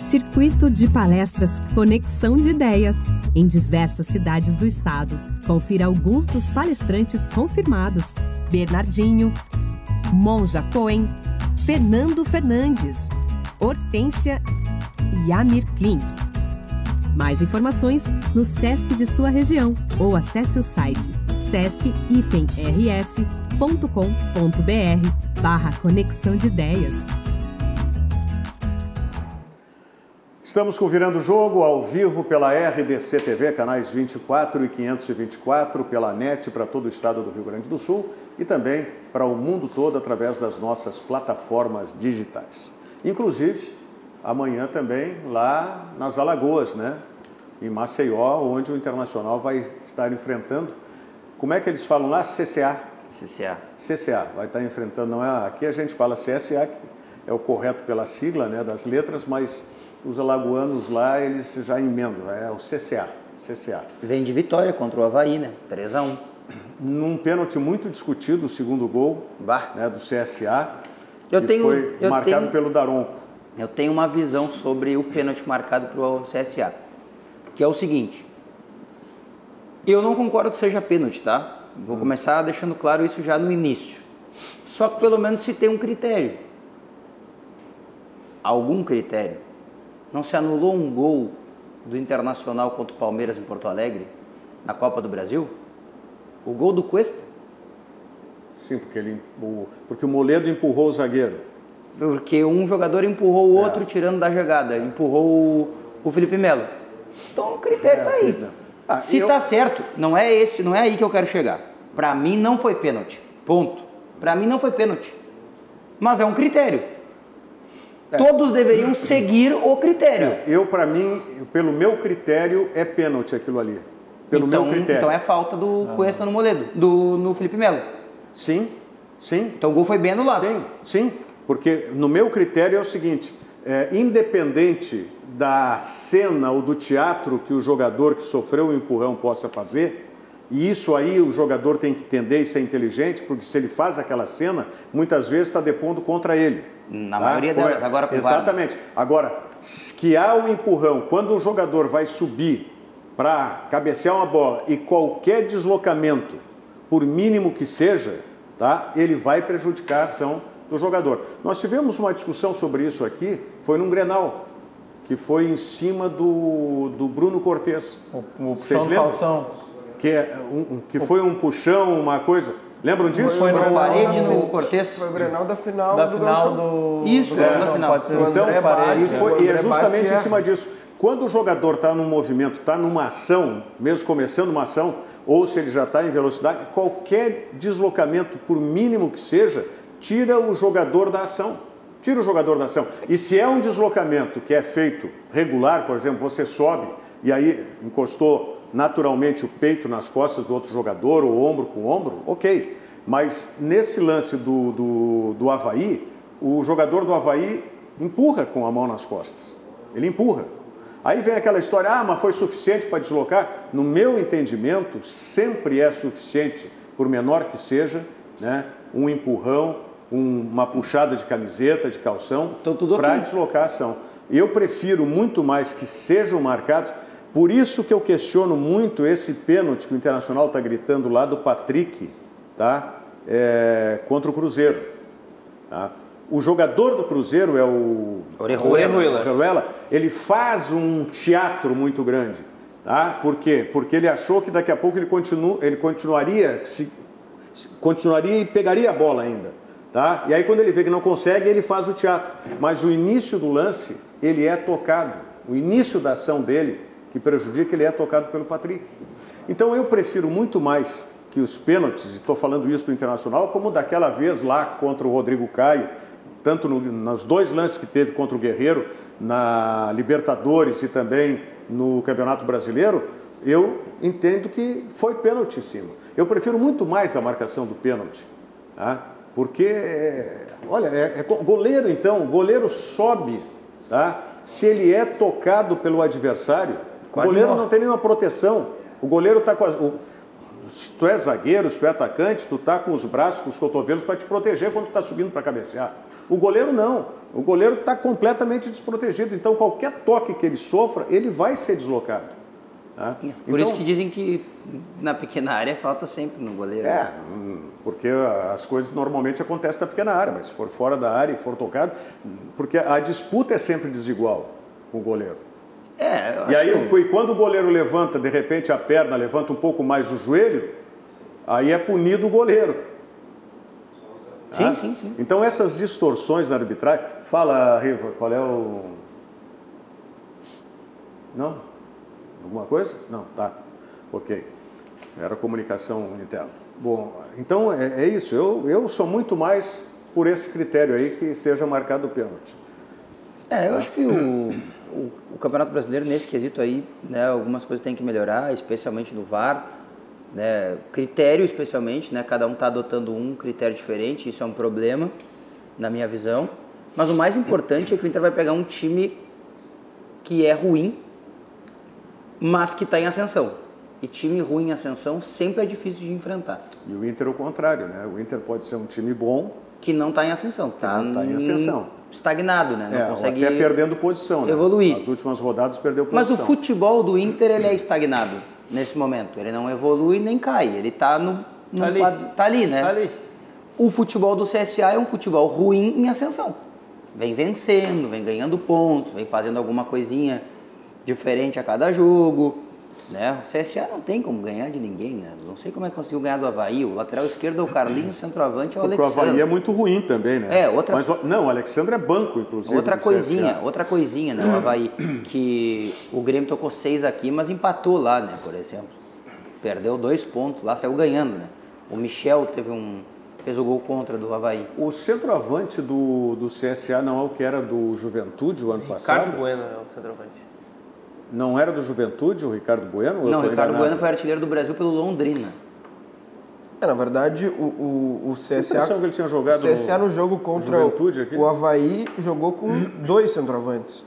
Circuito de palestras Conexão de Ideias, em diversas cidades do estado. Confira alguns dos palestrantes confirmados: Bernardinho, Monja Cohen, Fernando Fernandes, Hortência e Amir Klink. Mais informações no Sesc de sua região ou acesse o site sesc-rs.com.br/conexão de ideias. Estamos com o Virando o Jogo ao vivo pela RDC TV, canais 24 e 524, pela NET para todo o estado do Rio Grande do Sul e também para o mundo todo através das nossas plataformas digitais. Inclusive, amanhã também lá nas Alagoas, né? Em Maceió, onde o Internacional vai estar enfrentando, como é que eles falam lá? CCA. CCA, vai estar enfrentando, não é? Aqui a gente fala CSA, que é o correto pela sigla, né, das letras, mas os alagoanos lá, eles já emendam, é o CCA. Vem de vitória contra o Avaí, né? 3-1. Num pênalti muito discutido, o segundo gol, né, do CSA, foi marcado pelo Daronco. Eu tenho uma visão sobre o pênalti marcado para o CSA, que é o seguinte: eu não concordo que seja pênalti, tá? Vou começar deixando claro isso já no início. Só que pelo menos se tem um critério. Algum critério. Não se anulou um gol do Internacional contra o Palmeiras em Porto Alegre, na Copa do Brasil? O gol do Cuesta? Sim, porque o Moledo empurrou o zagueiro. Porque um jogador empurrou o outro tirando da jogada, empurrou o Felipe Melo. Então o critério está aí. Se está certo, não é aí que eu quero chegar. Para mim não foi pênalti. Ponto. Para mim não foi pênalti. Mas é um critério. Todos deveriam seguir o critério. Para mim, pelo meu critério, é pênalti aquilo ali. Pelo meu critério. Então é falta do Cuesta no Moledo, no Felipe Melo. Sim. Então o gol foi bem anulado. Sim. Porque no meu critério é o seguinte, independente da cena ou do teatro que o jogador que sofreu o empurrão possa fazer, e isso aí o jogador tem que entender e ser inteligente, porque se ele faz aquela cena, muitas vezes está depondo contra ele. Na maioria delas, agora com o VAR. Exatamente. Agora, que há o empurrão, quando o jogador vai subir para cabecear uma bola e qualquer deslocamento, por mínimo que seja, tá, ele vai prejudicar a ação do jogador. Nós tivemos uma discussão sobre isso aqui, foi num Grenal, que foi em cima do Bruno Cortez. O puxão do calção. Que foi um puxão, uma coisa... Lembram disso? Foi na parede no Cortez. Foi o Grenal da final do Isso, da final. Então, e é justamente em cima disso. Quando o jogador está num movimento, está numa ação, mesmo começando uma ação, ou se ele já está em velocidade, qualquer deslocamento, por mínimo que seja, tira o jogador da ação. E se é um deslocamento que é feito regular, por exemplo, você sobe e aí encostou naturalmente o peito nas costas do outro jogador, ou ombro com ombro, ok. Mas nesse lance do Avaí, o jogador do Avaí empurra com a mão nas costas. Ele empurra. Aí vem aquela história, mas foi suficiente para deslocar? No meu entendimento, sempre é suficiente, por menor que seja, né, um empurrão, uma puxada de camiseta, de calção, para deslocar a ação. Eu prefiro muito mais que sejam marcados. Por isso que eu questiono muito esse pênalti que o Internacional está gritando lá do Patrick, tá? Contra o Cruzeiro. Tá? O jogador do Cruzeiro é o Orejuela. Ele faz um teatro muito grande. Tá? Por quê? Porque ele achou que daqui a pouco ele continuaria e pegaria a bola ainda. Tá? E aí quando ele vê que não consegue, ele faz o teatro. Mas o início do lance, ele é tocado. O início da ação dele, que prejudica, ele é tocado pelo Patrick. Então eu prefiro muito mais que os pênaltis, e estou falando isso do Internacional, como daquela vez lá contra o Rodrigo Caio, tanto nos 2 lances que teve contra o Guerreiro, na Libertadores e também no Campeonato Brasileiro, eu entendo que foi pênalti em cima. Eu prefiro muito mais a marcação do pênalti, tá? Porque, olha, goleiro então, o goleiro sobe, tá? Se ele é tocado pelo adversário, o goleiro não tem nenhuma proteção. O goleiro está com se tu é zagueiro, se tu é atacante, tu está com os braços, com os cotovelos para te proteger quando tu está subindo para cabecear. O goleiro não. O goleiro está completamente desprotegido. Então, qualquer toque que ele sofra, ele vai ser deslocado. Tá? Por isso que dizem que na pequena área falta sempre no goleiro. Porque as coisas normalmente acontecem na pequena área, mas se for fora da área e for tocado, porque a disputa é sempre desigual com o goleiro. E aí, quando o goleiro levanta, de repente, a perna, levanta um pouco mais o joelho, aí é punido o goleiro. Sim. Então, essas distorções na arbitragem... Fala, Riva, qual é o... Não? Alguma coisa? Não, tá. Ok. Era comunicação interna. Bom, então é isso. Eu sou muito mais por esse critério aí que seja marcado o pênalti. Eu acho que o Campeonato Brasileiro, nesse quesito aí, né, algumas coisas tem que melhorar, especialmente no VAR, né, critério especialmente, né, cada um está adotando um critério diferente, isso é um problema, na minha visão. Mas o mais importante é que o Inter vai pegar um time que é ruim, mas que está em ascensão. E time ruim em ascensão sempre é difícil de enfrentar. E o Inter é o contrário, né? O Inter pode ser um time bom... Que não está em ascensão. Está em ascensão. Estagnado, né? Não consegue até perdendo posição, né? Evoluir. Nas últimas rodadas perdeu posição. Mas o futebol do Inter, ele é estagnado nesse momento. Ele não evolui nem cai. Ele está tá ali, né? Tá ali. O futebol do CSA é um futebol ruim em ascensão. Vem vencendo, vem ganhando pontos, vem fazendo alguma coisinha diferente a cada jogo, né? O CSA não tem como ganhar de ninguém, né? Não sei como é que conseguiu ganhar do Avaí. O lateral esquerdo é o Carlinhos, o centroavante é o Alexandre. Porque o Avaí é muito ruim também, né? Mas não, o Alexandre é banco, inclusive. Outra coisinha, né? O Avaí, que o Grêmio tocou 6 aqui, mas empatou lá, né? Por exemplo. Perdeu 2 pontos lá, saiu ganhando, né? O Michel fez o gol contra do Avaí. O centroavante do CSA não é o que era do Juventude o ano passado? Ricardo Bueno é o centroavante. Não era do Juventude, o Ricardo Bueno? Não, o Ricardo Bueno foi artilheiro do Brasil pelo Londrina. Na verdade, o CSA... Que ele tinha jogado o CSA no jogo contra o Avaí jogou com 2 centroavantes.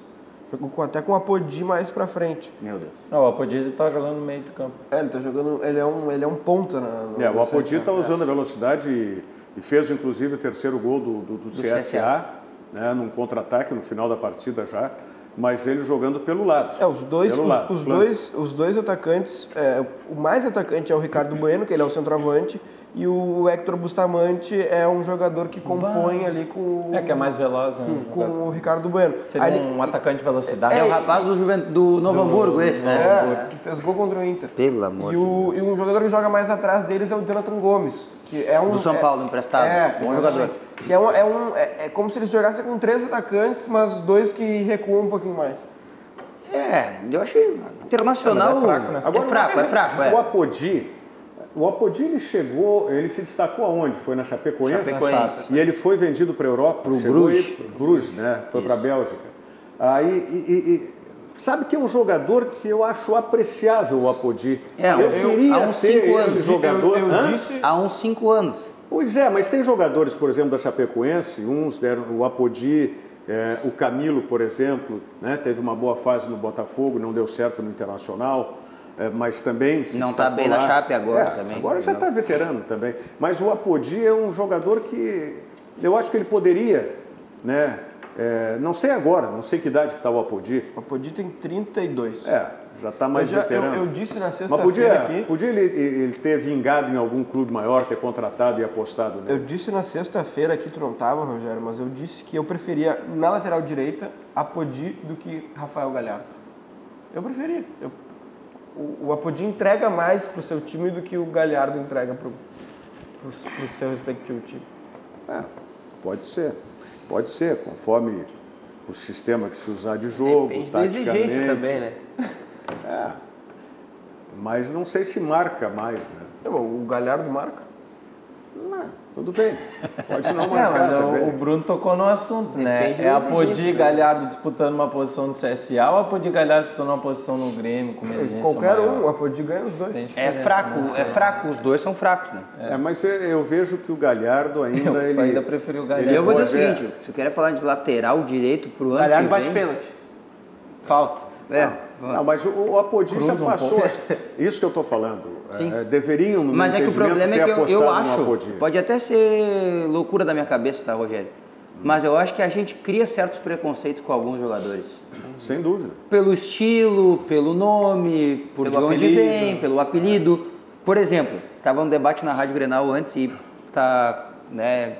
Jogou até com o Apodi mais pra frente. Meu Deus. O Apodi tá jogando no meio de campo. Ele tá jogando... Ele é um ponta o Apodi tá usando a velocidade e fez, inclusive, o 3º gol do CSA, né, num contra-ataque no final da partida já. Mas ele jogando pelo lado. Os dois atacantes, o mais atacante é o Ricardo Bueno, que ele é o centroavante, e o Héctor Bustamante é um jogador que compõe ali com... que é mais veloz, né? Com o Ricardo Bueno. Seria um atacante de velocidade. É o rapaz do Novo Hamburgo, esse, né? Que fez gol contra o Inter. Pelo amor de Deus. E um jogador que joga mais atrás deles é o Jonathan Gomes. Que é do São Paulo, emprestado. Bom jogador. Que é como se eles jogassem com 3 atacantes, mas 2 que recuam um pouquinho mais. Eu achei internacional... É fraco, né? Agora, é fraco. O Apodi, ele se destacou aonde? Foi na Chapecoense? E ele foi vendido para a Europa? Para o Bruges, né? Foi para a Bélgica. Aí, sabe que é um jogador que eu acho apreciável, o Apodi. Eu queria ter esse jogador. Há uns 5 anos. Pois é, mas tem jogadores, por exemplo, da Chapecoense, uns deram o Apodi, o Camilo, por exemplo, né? Teve uma boa fase no Botafogo, não deu certo no Internacional. Mas também se não está bem na Chape agora também. Agora já está veterano também. Mas o Apodi é um jogador que eu acho que ele poderia, né? Não sei agora, não sei que idade que está o Apodi. O Apodi tem 32. Já está mais veterano. Eu disse na sexta-feira aqui... Podia ele ter vingado em algum clube maior, ter contratado e apostado nele. Eu disse na sexta-feira aqui, tu não estava, Rogério, mas eu disse que eu preferia, na lateral direita, Apodi do que Rafael Galhardo. Eu preferia. O Apodi entrega mais para o seu time do que o Galhardo entrega para o seu respectivo time. Pode ser, conforme o sistema que se usar de jogo, depende da exigência também, né? Mas não sei se marca mais, né? O Galhardo marca? Não, tudo bem. Pode não marcar mas também. o Bruno tocou no assunto, né? Depende É a das Apodi exigências, né? Galhardo disputando uma posição no CSA ou a Apodi Galhardo disputando uma posição no Grêmio com uma exigência Qualquer maior? um, a Apodi ganha os dois. Tem É diferença, fraco, né? é fraco, os dois são fracos, né? Mas eu vejo que o Galhardo ainda... Eu ainda preferi o Galhardo. Eu vou dizer o pode- seguinte, se eu quero falar de lateral direito pro ano Galhardo que bate vem... pênalti. Falta. Não, mas o Apodi já Cruza um passou. pouco. Isso que eu estou falando. Sim. Deveriam, no Mas meu é que o entendimento, problema ter é que eu apostado no acho, Apodi. pode até ser loucura da minha cabeça, tá, Rogério? Mas eu acho que a gente cria certos preconceitos com alguns jogadores. Sem dúvida. Pelo estilo, pelo nome, por Pelo de onde apelido. vem, pelo apelido. Por exemplo, estava um debate na Rádio Grenal antes e tá, né,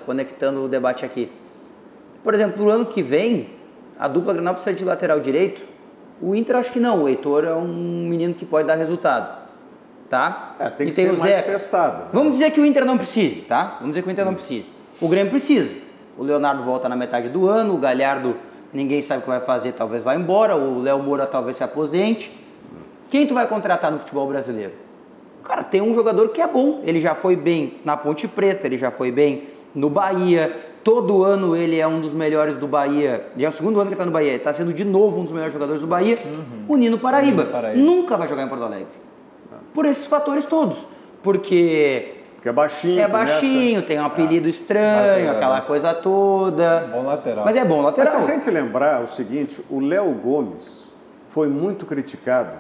conectando o debate aqui. Por exemplo, pro ano que vem, a dupla Grenal precisa de lateral direito. O Inter acho que não, o Heitor é um menino que pode dar resultado, tá? Tem E que ser o mais Zeca. testado. Né? Vamos dizer que o Inter não precise, tá? Vamos dizer que o Inter não precise. O Grêmio precisa. O Leonardo volta na metade do ano, o Galhardo ninguém sabe o que vai fazer, talvez vá embora, o Léo Moura talvez se aposente. Quem tu vai contratar no futebol brasileiro? Cara, tem um jogador que é bom, ele já foi bem na Ponte Preta, ele já foi bem no Bahia, todo ano ele é um dos melhores do Bahia, já é o segundo ano que ele está no Bahia, ele está sendo de novo um dos melhores jogadores do Bahia, o Nino Paraíba. Nunca vai jogar em Porto Alegre. Por esses fatores todos, porque é baixinho. é baixinho, tem um apelido estranho, aquela coisa toda. Bom lateral. Mas é bom Mas lateral. se a gente lembrar o seguinte, o Léo Gomes foi muito criticado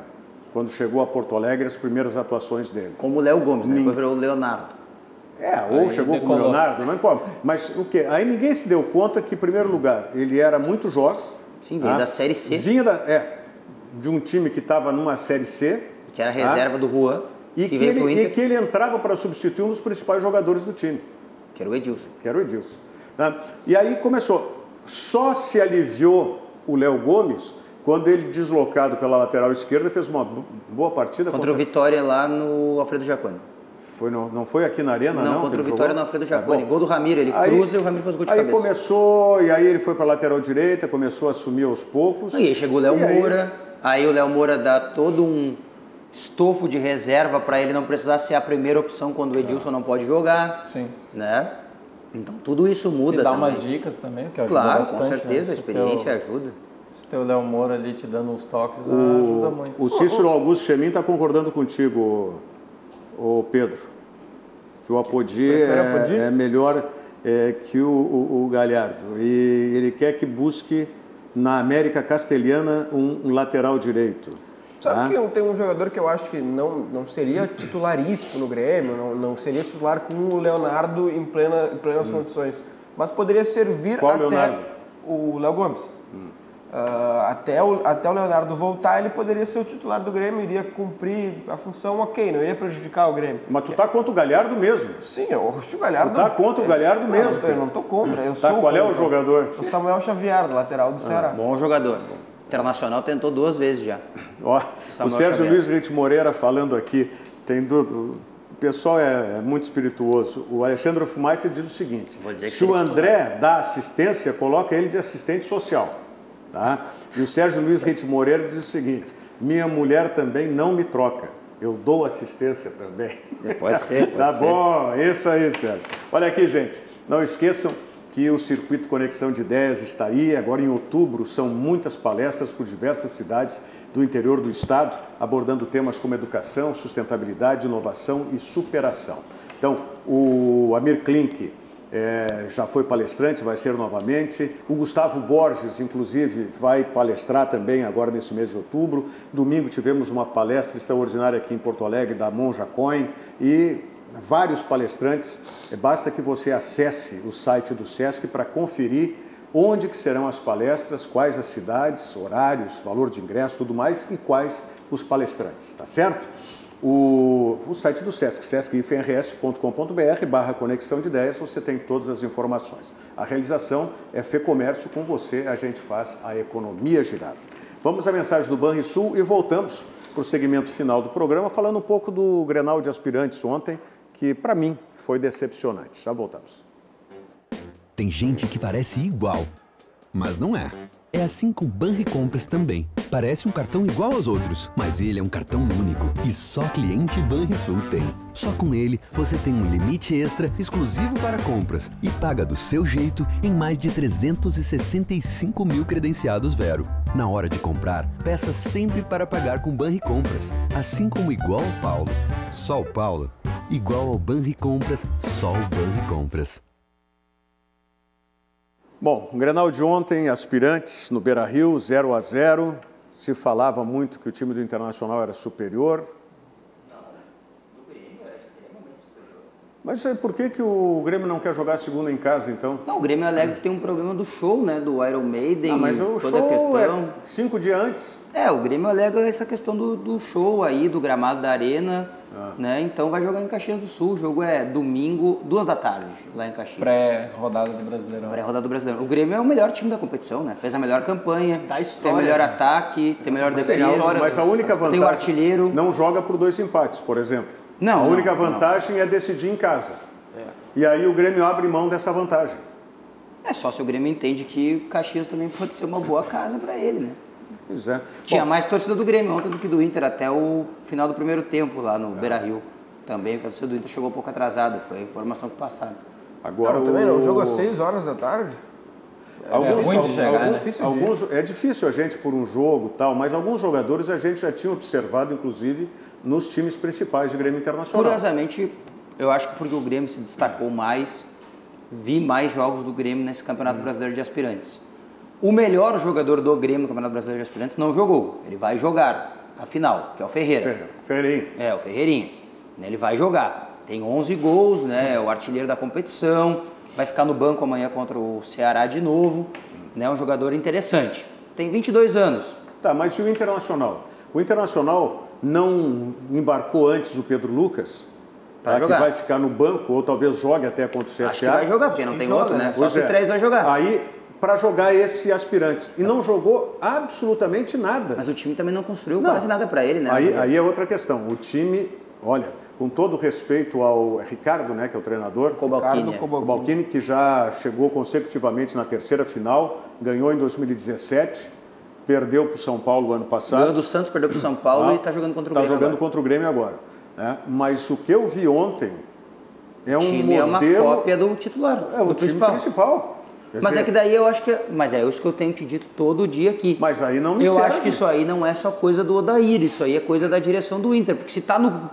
quando chegou a Porto Alegre, as primeiras atuações dele. Como o Léo Gomes, né? Depois virou o Leonardo. Ou chegou com o Leonardo, não importa. Mas o quê? Aí ninguém se deu conta que, em primeiro lugar, ele era muito jovem. Sim, veio da Série C. Vinha de um time que estava numa Série C. Que era a reserva do Juan. E que ele entrava para substituir um dos principais jogadores do time. Que era o Edilson. Tá? E aí começou. Só se aliviou o Léo Gomes quando ele, deslocado pela lateral esquerda, fez uma boa partida. Contra o Vitória lá no Alfredo Jaconi. Não foi aqui na Arena, não? Contra o Vitória no Alfredo Jaconi. Gol do Ramiro, ele cruza e o Ramiro faz gol de cabeça. Aí começou, e aí ele foi para a lateral direita, começou a assumir aos poucos. E aí chegou o Léo Moura, aí o Léo Moura dá todo um estofo de reserva para ele não precisar ser a primeira opção quando o Edilson não pode jogar. Sim. Né? Então tudo isso muda. E dá também. umas dicas também, que ajuda Claro, bastante. com certeza, né? a experiência ajuda. Se tem o Léo Moura ali te dando uns toques, ajuda muito. O Cícero Augusto Chemin está concordando contigo, o Pedro, que o Apodi é melhor que o Galhardo. E ele quer que busque na América Castelhana um lateral direito. Sabe que tem um jogador que eu acho que não seria titularíssimo no Grêmio, não seria titular com o Leonardo em plenas condições, mas poderia servir Qual até Leonardo? o Léo Gomes. Até o Leonardo voltar, ele poderia ser o titular do Grêmio, iria cumprir a função, ok, não iria prejudicar o Grêmio. Mas tu tá contra o Galhardo mesmo. Sim, eu acho o Galhardo... Tu tá contra o Galhardo mesmo. Eu não tô contra, eu Tá, sou qual é o contra. jogador? O Samuel Xavier, lateral do Ceará. Bom jogador. Internacional tentou 2 vezes já. Ó, o Samuel Sérgio Xavier. Luiz Reit Moreira falando aqui, o pessoal é muito espirituoso. O Alexandre Fumaça diz o seguinte, se o André dá assistência, coloca ele de assistente social. Tá? E o Sérgio Luiz Reit Moreira diz o seguinte, minha mulher também não me troca, eu dou assistência também. Pode ser, Tá bom, isso aí, Sérgio. Olha aqui, gente, não esqueçam que o Circuito Conexão de Ideias está aí. Agora, em outubro, são muitas palestras por diversas cidades do interior do estado, abordando temas como educação, sustentabilidade, inovação e superação. Então, o Amir Klink já foi palestrante, vai ser novamente. O Gustavo Borges, inclusive, vai palestrar também agora nesse mês de outubro. Domingo tivemos uma palestra extraordinária aqui em Porto Alegre da Monja Coin e vários palestrantes. Basta que você acesse o site do SESC para conferir onde que serão as palestras, quais as cidades, horários, valor de ingresso, tudo mais, e quais os palestrantes, tá certo? O site do SESC, sescifrs.com.br/conexão de ideias, você tem todas as informações. A realização é FEComércio, com você a gente faz a economia girar. Vamos à mensagem do Banrisul e voltamos para o segmento final do programa, falando um pouco do Grenal de aspirantes ontem, que para mim foi decepcionante. Já voltamos. Tem gente que parece igual, Mas não é. É assim com o Banricompras também. Parece um cartão igual aos outros, mas ele é um cartão único e só cliente Banrisul tem. Só com ele, você tem um limite extra exclusivo para compras e paga do seu jeito em mais de 365 mil credenciados Vero. Na hora de comprar, peça sempre para pagar com Banricompras, assim como igual ao Paulo. Só o Paulo. Igual ao Banricompras, só o Banricompras. Bom, o Grenal de ontem, Aspirantes no Beira-Rio, 0-0. Se falava muito que o time do Internacional era superior. Mas por que o Grêmio não quer jogar a segunda em casa, então? Não, o Grêmio alega que tem um problema do show, né? Do Iron Maiden, mas o toda show a questão. É 5 dias antes. O Grêmio alega essa questão do show aí, do gramado da arena, né? Então vai jogar em Caxias do Sul. O jogo é domingo, 2 da tarde, lá em Caxias. Pré-rodada do Brasileirão. Pré-rodada do Brasileirão. O Grêmio é o melhor time da competição, né? Fez a melhor campanha, tem o melhor ataque, tem a melhor defesa. Mas a única vantagem... Tem o artilheiro. Não joga por 2 empates, por exemplo. Não. A única vantagem é decidir em casa. E aí o Grêmio abre mão dessa vantagem. É só se o Grêmio entende que o Caxias também pode ser uma boa casa para ele, né? Pois é. Tinha mais torcida do Grêmio ontem do que do Inter, até o final do primeiro tempo lá no Beira-Rio. Também, a torcida do Inter chegou um pouco atrasada, foi a informação que passaram. Agora também não, o jogo às 6 horas da tarde. É difícil a gente por um jogo e tal, mas alguns jogadores a gente já tinha observado, inclusive, nos times principais de Grêmio Internacional. Curiosamente, eu acho que porque o Grêmio se destacou mais, vi mais jogos do Grêmio nesse Campeonato Brasileiro de Aspirantes. O melhor jogador do Grêmio no Campeonato Brasileiro de Aspirantes não jogou. Ele vai jogar a final, que é o Ferreira. Ferreirinho. O Ferreirinho. Ele vai jogar. Tem 11 gols, né? É o artilheiro da competição. Vai ficar no banco amanhã contra o Ceará de novo. Né? Um jogador interessante. Tem 22 anos. Tá, mas e o Internacional? O Internacional não embarcou antes o Pedro Lucas? Que vai ficar no banco, ou talvez jogue até contra o CSA. Acho que vai jogar, porque não tem outro, né? Só se o 3 vai jogar. Aí, para jogar esse Aspirantes. E não jogou absolutamente nada. Mas o time também não construiu quase nada para ele, né? Aí é outra questão. O time, olha, com todo respeito ao Ricardo, né, que é o treinador, Cobalcini, que já chegou consecutivamente na terceira final, ganhou em 2017, perdeu para o São Paulo ano passado. Ganhou do Santos, perdeu para o São Paulo e está jogando contra o Grêmio. Está jogando contra o Grêmio agora. Mas o que eu vi ontem é um time modelo... é uma cópia do titular, do time principal. Mas é que daí eu acho que... Mas é isso que eu tenho te dito todo dia aqui. Mas aí não me serve. Eu acho que isso aí não é só coisa do Odair, isso aí é coisa da direção do Inter, porque se tá no...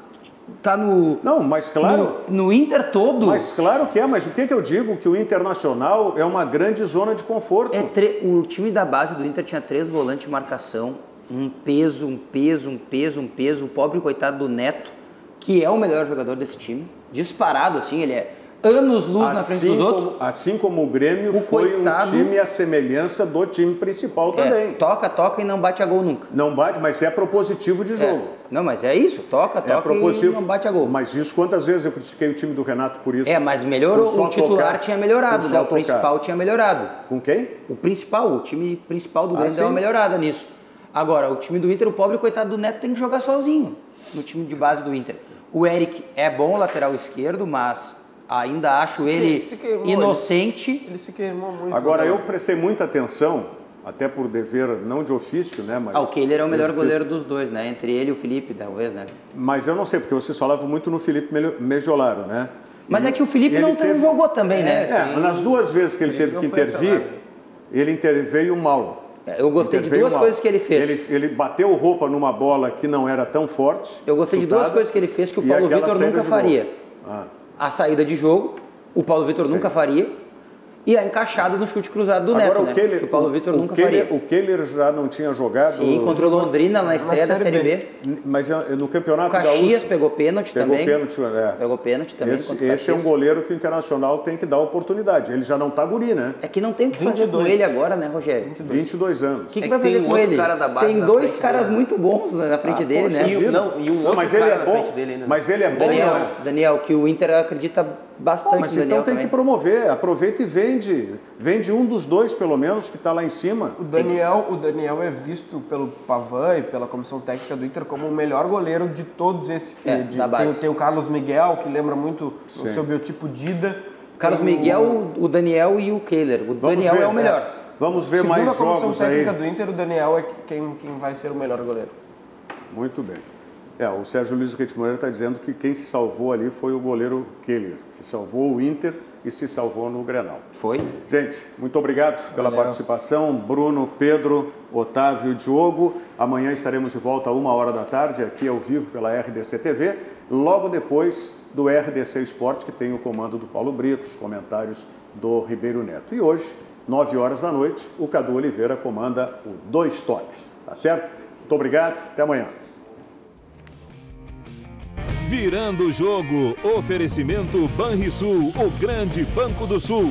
Não, mas claro... No Inter todo... Mas claro que é, mas o que eu digo? Que o Internacional é uma grande zona de conforto. O time da base do Inter tinha 3 volantes de marcação, um peso. O pobre coitado do Neto, que é o melhor jogador desse time, disparado, assim, ele é anos-luz na frente dos outros. Assim como o Grêmio foi um time à semelhança do time principal também. Toca e não bate a gol nunca. Não bate, mas é propositivo de jogo. Não, mas é isso, toca e não bate a gol. Mas isso, quantas vezes eu critiquei o time do Renato por isso? Mas melhorou, o titular tinha melhorado, né? O principal tinha melhorado. Com quem? O time principal do Grêmio deu uma melhorada nisso. Agora, o time do Inter, o pobre coitado do Neto tem que jogar sozinho no time de base do Inter. O Eric é bom lateral esquerdo, mas ainda acho ele inocente. Ele se queimou muito. Agora, eu prestei muita atenção, até por dever, não de ofício, né? Mas o Kehler é o melhor goleiro dos dois, né? Entre ele e o Felipe, talvez, né? Mas eu não sei, porque vocês falavam muito no Felipe Mejolaro, né? Mas é que o Felipe não jogou também, né? Nas 2 vezes que ele teve que intervir, ele interveio mal. Eu gostei de 2 coisas que ele fez. Ele bateu roupa numa bola que não era tão forte. Eu gostei de 2 coisas que ele fez que o Paulo Vitor nunca faria. A saída de jogo, o Paulo Vitor nunca faria, e a encaixada no chute cruzado do Neto, né? Que o Paulo Vitor nunca faria. O Kehler já não tinha jogado... Sim, contra o Londrina na estreia da Série B. Mas no Campeonato Gaúcho... O Caxias pegou pênalti também. Pegou pênalti também. Esse é um goleiro que o Internacional tem que dar oportunidade. Ele já não tá guri, né? É que não tem o que fazer com ele agora, né, Rogério? 22 anos. O que vai fazer com ele? Tem 2 caras muito bons na frente dele, né? E um outro cara na frente dele ainda. Mas ele é bom, Daniel, que o Inter acredita bastante mas no Daniel. Então tem que promover, aproveita e vende. Vende um dos 2, pelo menos, que está lá em cima. O Daniel é visto pelo Pavan e pela comissão técnica do Inter como o melhor goleiro de todos esses. Tem o Carlos Miguel, que lembra muito o seu biotipo Dida. Carlos Miguel, o Daniel e o Kehler. O Daniel é o melhor. Vamos ver mais jogos aí. Segundo a comissão técnica do Inter, o Daniel é quem vai ser o melhor goleiro. Muito bem. O Sérgio Luiz Reit Moreira está dizendo que quem se salvou ali foi o goleiro Keller, que salvou o Inter e se salvou no Grenal. Foi. Gente, muito obrigado pela participação. Bruno, Pedro, Otávio, Diogo. Amanhã estaremos de volta às 1h da tarde, aqui ao vivo pela RDC TV, logo depois do RDC Esporte, que tem o comando do Paulo Brito, os comentários do Ribeiro Neto. E hoje, 9h da noite, o Cadu Oliveira comanda o Dois Toques. Tá certo? Muito obrigado, até amanhã. Virando o jogo, oferecimento Banrisul, o grande Banco do Sul.